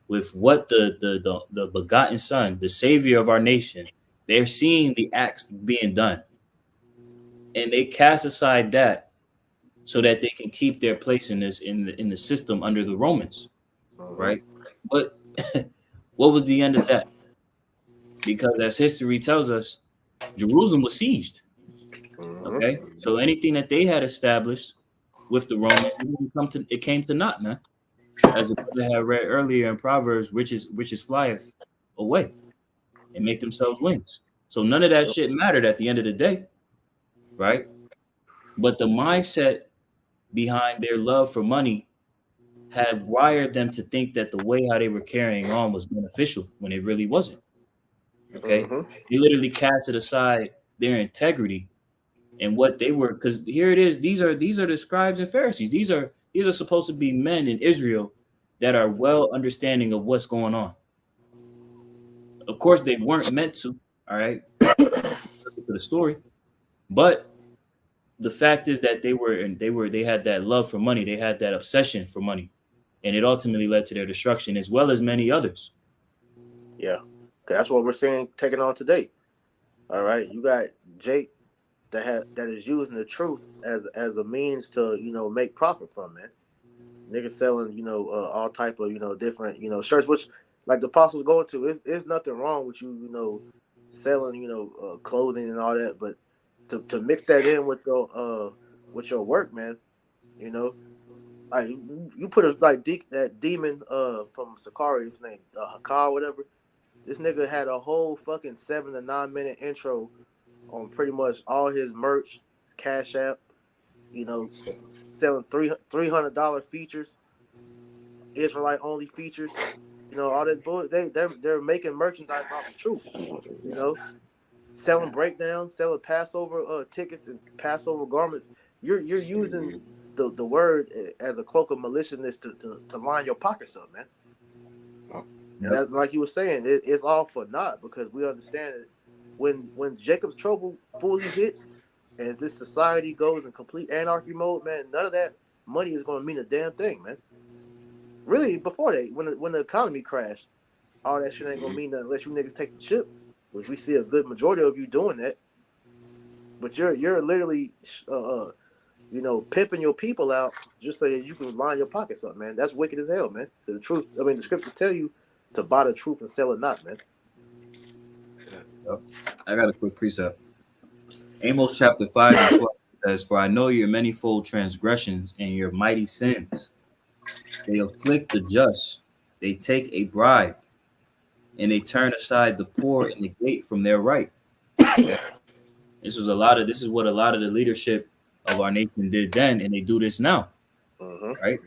with what the begotten Son, the Savior of our nation. They're seeing the acts being done, and they cast aside that so that they can keep their place in this in the system under the Romans, Mhm. right? But what was the end of that? Because as history tells us, Jerusalem was sieged. Mhm. Okay, so anything that they had established with the Romans, it came to naught, man. As the brother had read earlier in Proverbs, riches flieth away and make themselves wings. So none of that shit mattered at the end of the day, right? But the mindset behind their love for money had wired them to think that the way how they were carrying on was beneficial when it really wasn't. Okay, Mhm. they literally casted aside their integrity and what they were, because here it is, these are the scribes and Pharisees. These are supposed to be men in Israel that are well understanding of what's going on. Of course they weren't meant to, all right, for the story, but the fact is that they had that love for money, they had that obsession for money, and it ultimately led to their destruction as well as many others. Yeah. 'Cause that's what we're seeing taking on today. All right. You got Jake that is using the truth as a means to make profit from, man. Niggas selling all type of different shirts, which like the apostles going to. It's nothing wrong with selling clothing and all that, but to mix that in with your work, man. You know, like you put a that demon from Sakari, his name Hakar, whatever. This nigga had a whole fucking 7 to 9 minute intro on pretty much all his merch, his Cash App, selling $300 features, Israelite only features, all that bull. They're making merchandise off the truth, you know, selling breakdowns, selling Passover tickets and Passover garments. You're using the word as a cloak of maliciousness to line your pockets up, man. And that's like you were saying, it's all for naught because we understand that when Jacob's trouble fully hits and this society goes in complete anarchy mode, man, none of that money is going to mean a damn thing, man. Really, before that, when the economy crashed, all that shit ain't gonna mean nothing unless you niggas take the chip, which we see a good majority of you doing that. But you're literally, pimping your people out just so that you can line your pockets up, man. That's wicked as hell, man. Because the truth, I mean, the scriptures tell you to buy the truth and sell it not, man. I got a quick precept. Amos chapter 5 and 12 says, "For I know your manifold transgressions and your mighty sins. They afflict the just, they take a bribe, and they turn aside the poor and the gate from their right." Okay. This is what a lot of the leadership of our nation did then, and they do this now, Mm-hmm. right?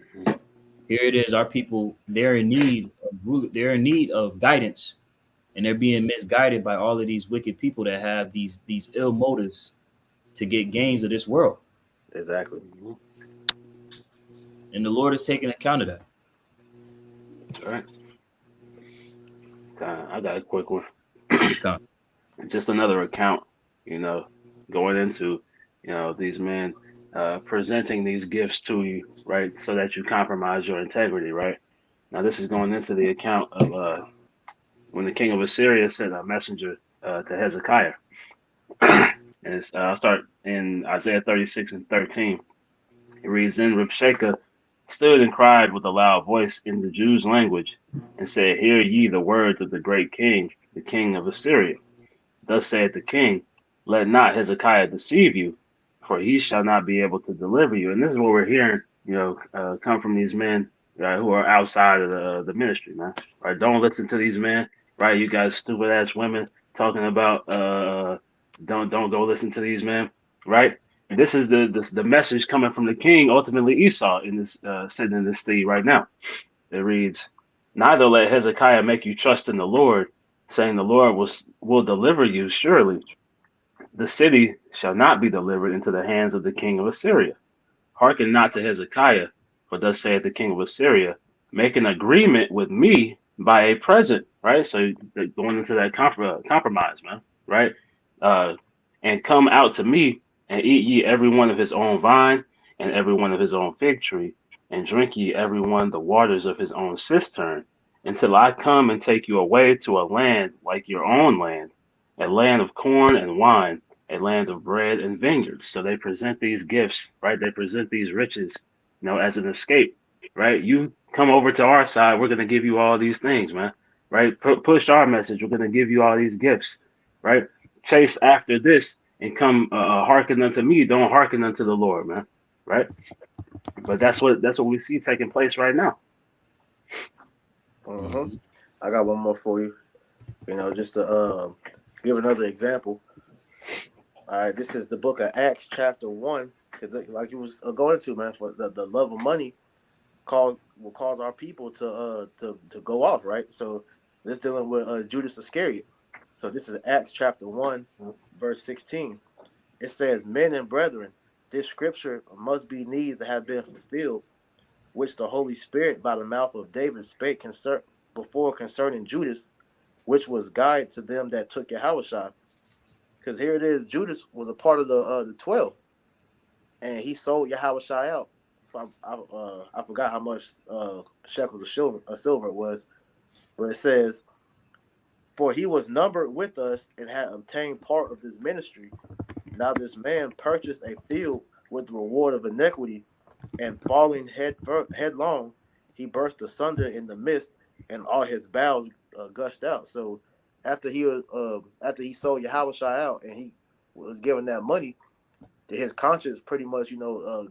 Here it is, our people, they're in need of guidance, and they're being misguided by all of these wicked people that have these ill motives to get gains of this world. Exactly. And the Lord is taking account of that. That's right. I got a quick one. Come. Just another account, going into, these men presenting these gifts to you, right, so that you compromise your integrity, right? Now, this is going into the account of when the king of Assyria sent a messenger to Hezekiah. And I'll start in Isaiah 36 and 13. It reads, "Then Rabshakeh stood and cried with a loud voice in the Jews' language, and said, Hear ye the words of the great king, the king of Assyria. Thus saith the king, Let not Hezekiah deceive you, for he shall not be able to deliver you." And this is what we're hearing, come from these men, right, who are outside of the ministry, man. Right? Don't listen to these men, right? You guys stupid ass women talking about don't go listen to these men, right? This is the message coming from the king, ultimately Esau, in this sitting in this thing right now. It reads, "Neither let Hezekiah make you trust in the Lord, saying, The Lord will deliver you surely. The city shall not be delivered into the hands of the king of Assyria. Hearken not to Hezekiah, for thus saith the king of Assyria, Make an agreement with me by a present," right? So they're going into that compromise, man, right? Uh, "And come out to me, and eat ye every one of his own vine, and every one of his own fig tree, and drink ye every one the waters of his own cistern, until I come and take you away to a land like your own land, a land of corn and wine, a land of bread and vineyards. So they present these gifts, right? They present these riches, as an escape, right? You come over to our side, we're going to give you all these things, man, right? Push our message, we're going to give you all these gifts, right? Chase after this and come hearken unto me, don't hearken unto the Lord, man, right? But that's what we see taking place right now. Mm-hmm. I got one more for you. Just to give another example. All right, this is the book of Acts, chapter 1. Because, like you was going to, man, for the love of money will cause our people to go off, right? So this dealing with Judas Iscariot. So this is Acts chapter 1, verse 16. It says, "Men and brethren, this scripture must be needs that have been fulfilled, which the Holy Spirit by the mouth of David spake before concerning Judas, which was guide to them that took Yahushua." Because here it is, Judas was a part of the 12, and he sold Yahushua out. I forgot how much shekels of silver it was, but it says, "For he was numbered with us and had obtained part of this ministry. Now this man purchased a field with the reward of iniquity, and falling headlong, he burst asunder in the midst, and all his bowels gushed out." So after he sold Yahushua out and he was given that money, his conscience pretty much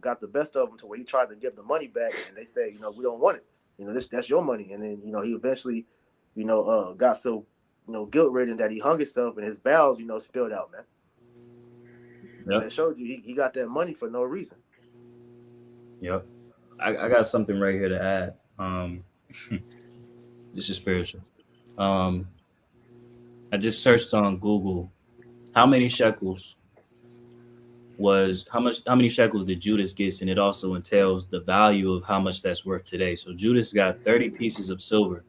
got the best of him to where he tried to give the money back, and they said, we don't want it. That's your money. And then he eventually got so guilt ridden that he hung himself, and his bowels spilled out, man. Yep. So it showed you he got that money for no reason. Yep. I got something right here to add. This is spiritual. I just searched on Google how many shekels did Judas get, and it also entails the value of how much that's worth today. So Judas got 30 pieces of silver,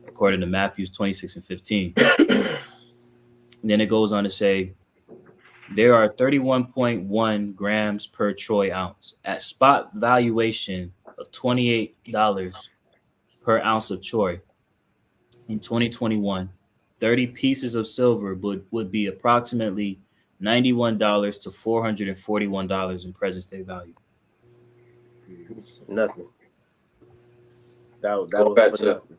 according to Matthew 26 and 15. And then it goes on to say there are 31.1 grams per troy ounce at spot valuation of $28 per ounce of troy. In 2021, 30 pieces of silver would be approximately $91 to $441 in present day value. Nothing. That was nothing.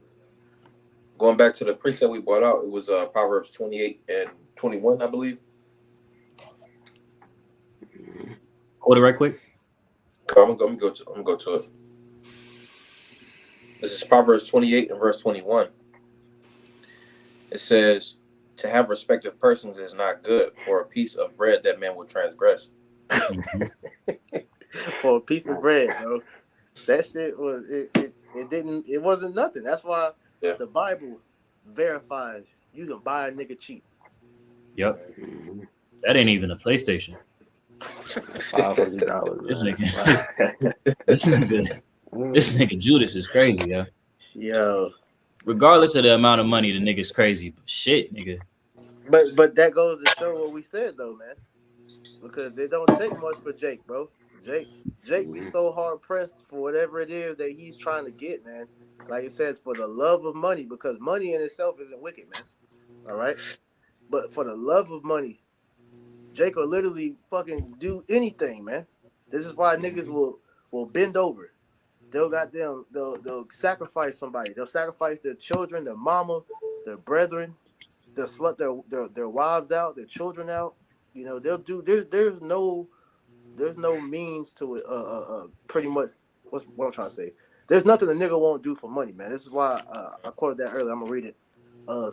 Going back to the precept we brought out, it was Proverbs 28 and 21, I believe. Hold it right quick. I'm gonna go to it. This is Proverbs 28 and verse 21. It says, "To have respect of persons is not good, for a piece of bread that man will transgress." For a piece of bread, bro. That shit was it wasn't nothing. That's why the Bible verifies you can buy a nigga cheap. Yep. That ain't even a PlayStation. $500. This nigga Judas is crazy, yo. Yo. Regardless of the amount of money, the nigga's crazy. But shit, nigga. But that goes to show what we said though, man. Because it don't take much for Jake, bro. Jake be so hard pressed for whatever it is that he's trying to get, man. Like it says, for the love of money, because money in itself isn't wicked, man. All right? But for the love of money, Jake will literally fucking do anything, man. This is why niggas will bend over. They'll sacrifice somebody. They'll sacrifice their children, their mama, their brethren. They'll slut their wives out, their children out. They'll do. There's no means to it. Pretty much. What I'm trying to say. There's nothing a nigga won't do for money, man. This is why I quoted that earlier. I'm gonna read it.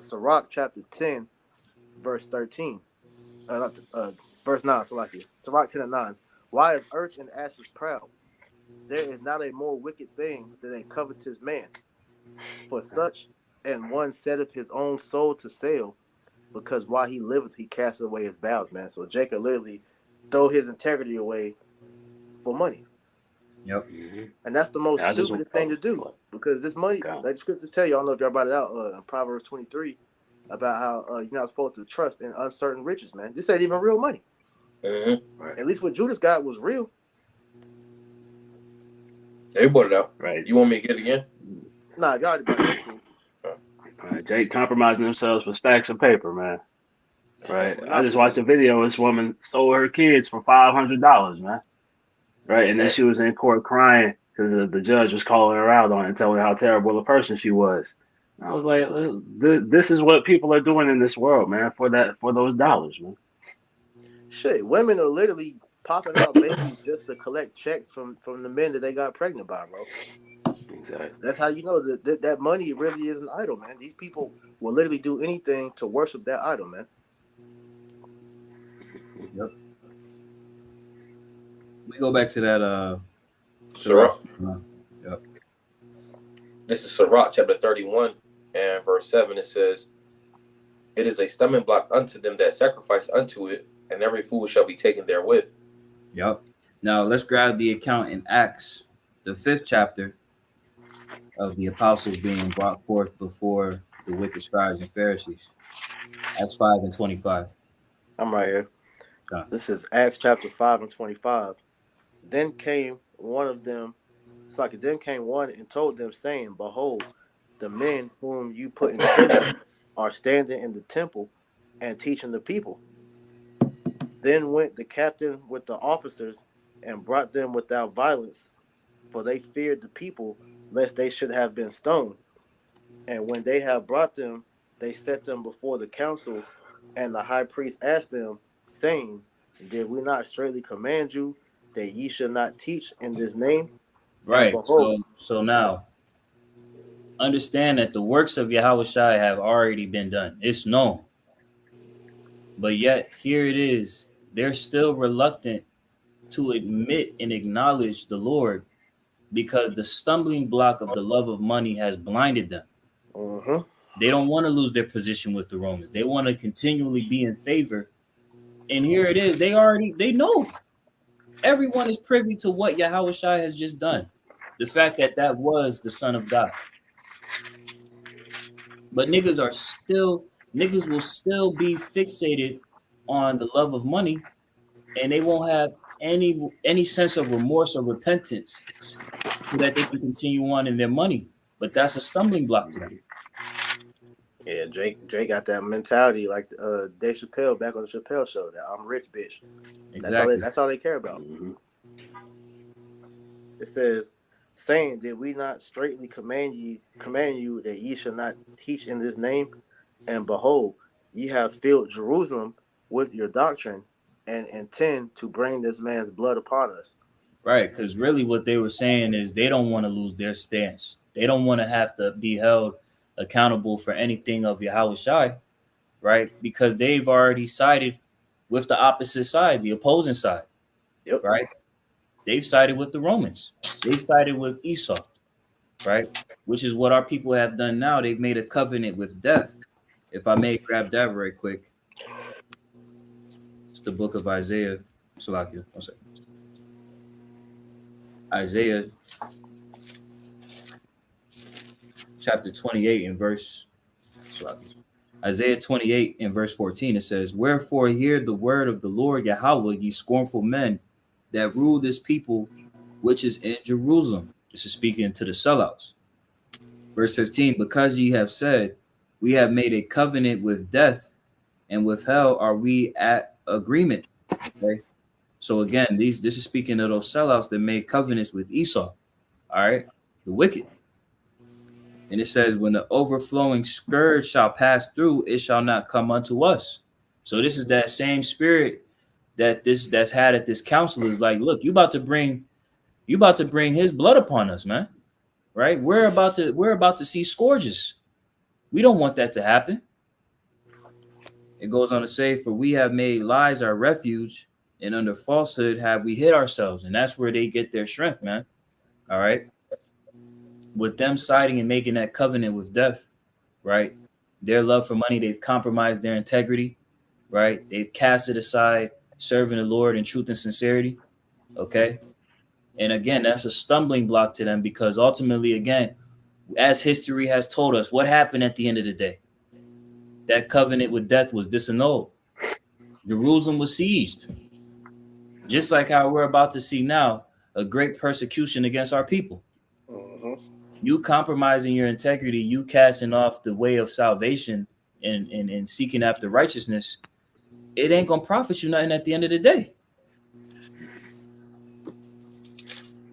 Sirach chapter 10, verse 13. Verse 9. Sirach 10 and 9. Why is earth and ashes proud? There is not a more wicked thing than a covetous man. For such and one setteth his own soul to sale, because while he liveth, he casteth away his bowels, man. So Jacob literally throw his integrity away for money. Yep. And that's the most stupidest thing to do, because this money, like the scriptures tell you, I don't know if y'all brought it out in Proverbs 23, about how you're not supposed to trust in uncertain riches, man. This ain't even real money. Mm-hmm. At least what Judas got was real. They brought it out. Right. You want me to get it again? Nah, if y'all already brought it, that's cool. Jake compromising themselves for stacks of paper, man. Right. I just watched a video. This woman stole her kids for $500, man. Right, and then she was in court crying because the judge was calling her out on it and telling her how terrible a person she was. And I was like, this is what people are doing in this world, man, for those dollars, man. Shit, women are literally popping out babies just to collect checks from the men that they got pregnant by, bro. Exactly. That's how you know that money really is an idol, man. These people will literally do anything to worship that idol, man. Yep. We go back to that Sirach. Yep. This is Sirach chapter 31 and verse 7. It says, "It is a stumbling block unto them that sacrifice unto it, and every fool shall be taken therewith." Yep. Now let's grab the account in Acts, the 5th chapter, of the apostles being brought forth before the wicked scribes and Pharisees. Acts 5 and 25. I'm right here. Okay. This is Acts chapter 5 and 25. Then came one of them, then came one and told them, saying, "Behold, the men whom you put in prison are standing in the temple and teaching the people." Then went the captain with the officers and brought them without violence, for they feared the people, lest they should have been stoned. And when they had brought them, they set them before the council, and the high priest asked them, saying, "Did we not straitly command you that ye should not teach in this name?" Right. Behold, So now understand that the works of Yahweh Shai have already been done. It's known. But yet here it is. They're still reluctant to admit and acknowledge the Lord because the stumbling block of the love of money has blinded them. They don't want to lose their position with the Romans. They want to continually be in favor. And here it is. They know. Everyone is privy to what Yahweh Shai has just done. The fact that was the Son of God. But niggas will still be fixated on the love of money, and they won't have any sense of remorse or repentance so that they can continue on in their money. But that's a stumbling block to them. Yeah, Drake got that mentality like Dave Chappelle back on the Chappelle show, that I'm rich bitch. Exactly. That's all they care about. Mm-hmm. It says, saying, "Did we not straitly command you that ye should not teach in this name? And behold, ye have filled Jerusalem with your doctrine, and intend to bring this man's blood upon us." Right, because really what they were saying is they don't want to lose their stance. They don't want to have to be held accountable for anything of Yahweh Shai, right? Because they've already sided with the opposite side, the opposing side. Yep. Right? They've sided with the Romans. They've sided with Esau, right? Which is what our people have done now. They've made a covenant with death. If I may grab that very quick. It's the book of Isaiah. Salakia, one second. Isaiah chapter 28 in verse Isaiah 28 in verse 14, it says, "Wherefore hear the word of the Lord Yahweh, ye scornful men that rule this people which is in Jerusalem." This is speaking to the sellouts. Verse 15, "Because ye have said, we have made a covenant with death, and with hell are we at agreement." Okay. So again, this is speaking of those sellouts that made covenants with Esau. All right, the wicked. And it says, "When the overflowing scourge shall pass through, it shall not come unto us." So this is that same spirit that's had at this council is like, look, you about to bring his blood upon us, man. Right? We're about to see scourges. We don't want that to happen. It goes on to say, "For we have made lies our refuge, and under falsehood have we hid ourselves." And that's where they get their strength, man. All right. With them siding and making that covenant with death, right? Their love for money, they've compromised their integrity, right? They've cast it aside, serving the Lord in truth and sincerity. Okay. And again, that's a stumbling block to them because ultimately, again, as history has told us, what happened at the end of the day? That covenant with death was disannulled. Jerusalem was sieged. Just like how we're about to see now, a great persecution against our people. Mhm. You compromising your integrity, you casting off the way of salvation and seeking after righteousness, it ain't gonna profit you nothing at the end of the day.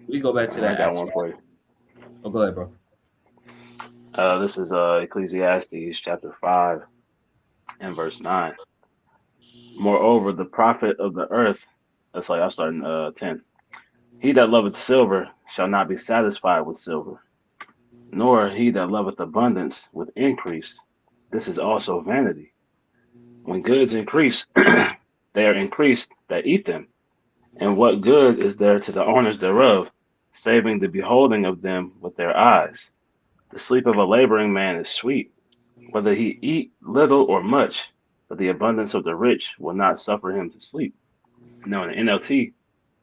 We go back to I that got Acts. one for you. Oh, go ahead, bro. This is Ecclesiastes chapter 5 and verse 9. Moreover, the prophet of the earth, that's like I'm starting 10. He that loveth silver shall not be satisfied with silver, nor he that loveth abundance with increase. This is also vanity. When goods increase, they are increased that eat them. And what good is there to the owners thereof, saving the beholding of them with their eyes? The sleep of a laboring man is sweet, whether he eat little or much, but the abundance of the rich will not suffer him to sleep. Now, in the NLT,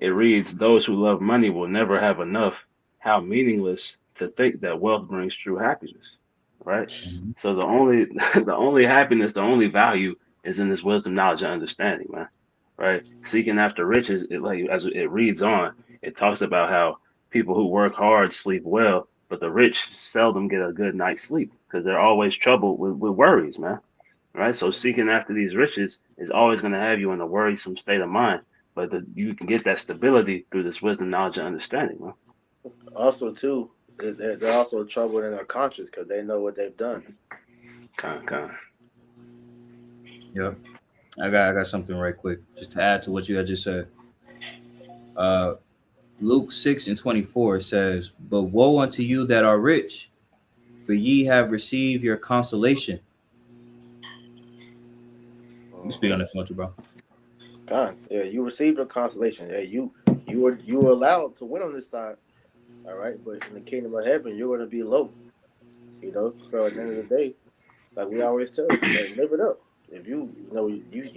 it reads, those who love money will never have enough. How meaningless to think that wealth brings true happiness, right? Mhm. So the only the only happiness, the only value is in this wisdom, knowledge, and understanding, man. Right? Seeking after riches, it like as it reads on, it talks about how people who work hard sleep well, but the rich seldom get a good night's sleep because they're always troubled with worries, man. Right? So seeking after these riches is always going to have you in a worrisome state of mind, but you can get that stability through this wisdom, knowledge, and understanding, man. Also, too, they're also troubled in their conscience because they know what they've done. Kind. Yep. I got something right quick just to add to what you had just said. Uh, Luke 6:24 says, "But woe unto you that are rich, for ye have received your consolation." You speak on Mhm. that for bro. God, yeah, you received your consolation. Yeah, you were allowed to win on this side. All right, but in the kingdom of heaven, you're going to be low. So at the end of the day, like we always tell you, hey, live it up. If you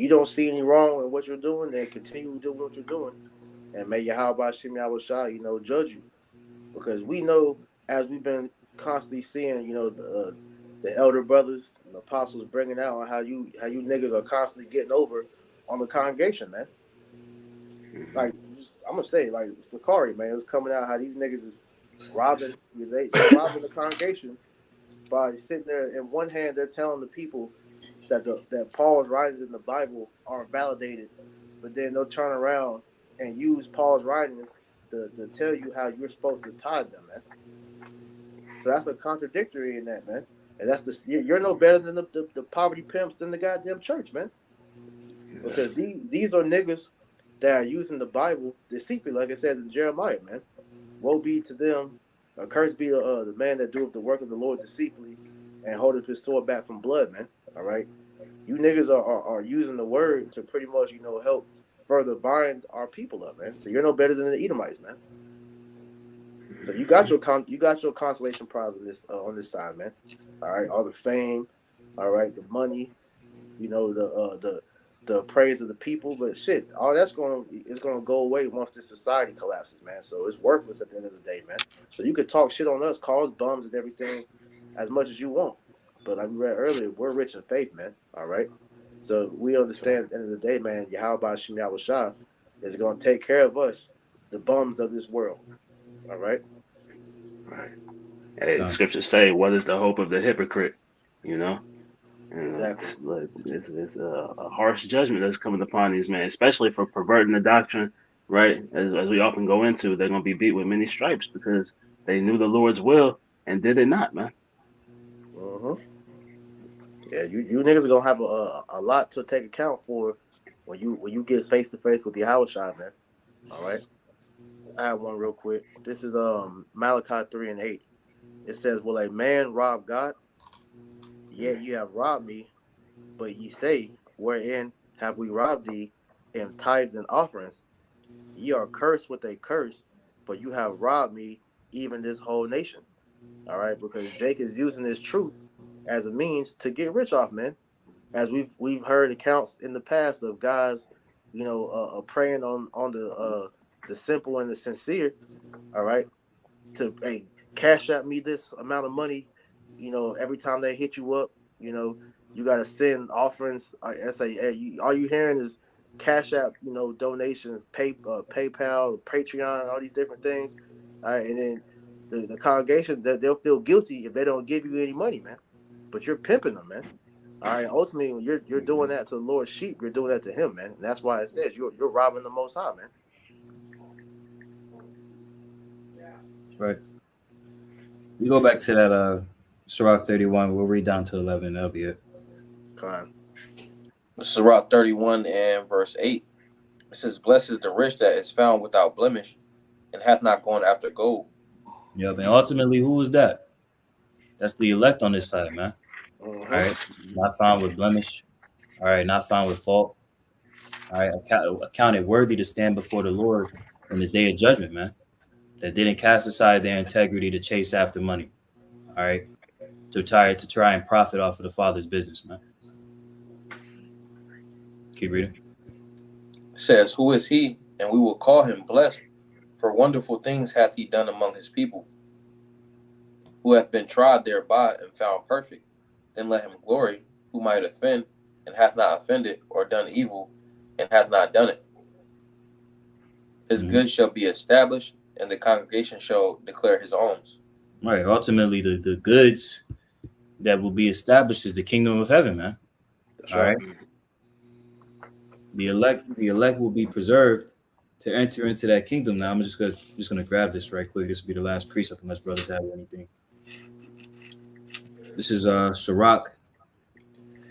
don't see any wrong in what you're doing, then continue doing what you're doing, and may Yahweh Shem Yahweh judge you, because we know, as we've been constantly seeing, the elder brothers and the apostles bringing out on how you niggas are constantly getting over on the congregation, man. Hmm. Like, I'm gonna say, like Sakari, man, it was coming out how these niggas is robbing. They're robbing the congregation by sitting there. In one hand, they're telling the people that Paul's writings in the Bible aren't validated, but then they'll turn around and use Paul's writings to tell you how you're supposed to tithe them, man. So that's a contradictory in that, man. And you're no better than the poverty pimps than the goddamn church, man. Because these are niggas that are using the Bible deceitfully, like it says in Jeremiah, man. Woe be to them, cursed be the man that doeth the work of the Lord deceitfully and holdeth his sword back from blood, man. All right. You niggas are using the word to pretty much, help further bind our people up, man. So you're no better than the Edomites, man. So you got your consolation prize on this side, man. All right, all the fame, all right, the money, the praise of the people, but shit, all that's gonna go away once this society collapses, man. So it's worthless at the end of the day, man. So you could talk shit on us, call us bums and everything, as much as you want, but like we read earlier, we're rich in faith, man. All right, so we understand at the end of the day, man. Yahweh Shem Yahweh Shah is gonna take care of us, the bums of this world. All right. Right. Hey, Con. scriptures say, "What is the hope of the hypocrite?" You know, and Exactly. it's a harsh judgment that's coming upon these men, especially for perverting the doctrine. Right, as we often go into, they're going to be beat with many stripes because they knew the Lord's will and did it not, man. Mm-hmm. Yeah, you niggas are gonna have a lot to take account for when you get face to face with the Howard shot, man. All right. I have one real quick. This is Malachi 3:8. It says, "Will a man rob God? Yet you have robbed me. But ye say, wherein have we robbed thee? In tithes and offerings. Ye are cursed with a curse, for you have robbed me, even this whole nation." All right, because Jake is using this truth as a means to get rich off, man. As we've heard accounts in the past of guys, preying on the simple and the sincere. All right, to hey, cash out me this amount of money. Every time they hit you up, you got to send offerings. I say, hey, all you hearing is cash app, donations, PayPal, Patreon, all these different things. All right, and then the congregation, that they'll feel guilty if they don't give you any money, man. But you're pimping them, man. All right. Ultimately, when you're doing that to the Lord's sheep, you're doing that to Him, man. And that's why it says you're robbing the Most High, man. Right. We go back to that Sirach 31. We'll read down to 11. That'll be it. God. Sirach 31 and verse 8. It says, "Blessed is the rich that is found without blemish, and hath not gone after gold." Yep. And ultimately, who is that? That's the elect on this side, man. All right. Not found with blemish. All right. Not found with fault. All right. Accounted worthy to stand before the Lord in the day of judgment, man. That didn't cast aside their integrity to chase after money. All right. To try and profit off of the Father's business, man. Keep reading. It says, "Who is he? And we will call him blessed, for wonderful things hath he done among his people, who hath been tried thereby and found perfect. Then let him glory, who might offend, and hath not offended, or done evil, and hath not done it. His good shall be established, and the congregation shall declare his alms." Right. Ultimately, the goods that will be established is the kingdom of heaven, man. That's All right. The elect will be preserved to enter into that kingdom. Now, I'm just gonna grab this right quick. This will be the last precept, unless brothers have anything. This is Sirach,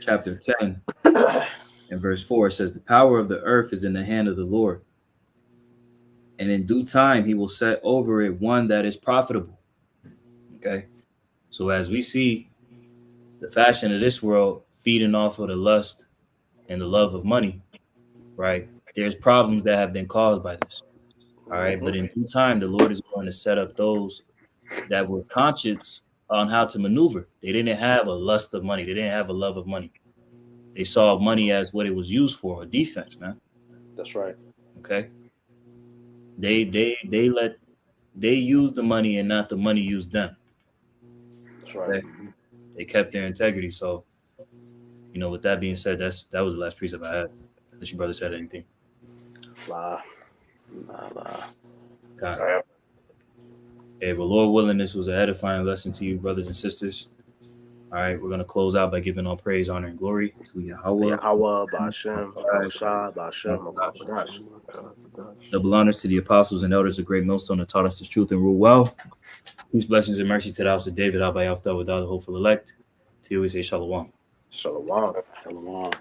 chapter 10, and verse 4. It says, "The power of the earth is in the hand of the Lord, and in due time he will set over it one that is profitable." Okay, so as we see the fashion of this world feeding off of the lust and the love of money, right? There's problems that have been caused by this. All right. But in due time, the Lord is going to set up those that were conscious on how to maneuver. They didn't have a lust of money. They didn't have a love of money. They saw money as what it was used for, a defense, man. That's right. Okay. They used the money and not the money used them. That's right. Okay? They kept their integrity. So, with that being said, that was the last precept I had. Unless your brother said anything. Nah. God. All right. Hey, but Lord willing, this was an edifying lesson to you, brothers and sisters. All right, we're going to close out by giving all praise, honor, and glory to Yahweh. Yahweh, Ba'ashem, Ba'ashai, Ba'ashem, Double honors to the apostles and elders of Great Millstone that taught us this truth and rule well. Peace, blessings, and mercy to the house of David, Abayafta, without the hopeful elect. To you we say shalom. Shalom. Shalom.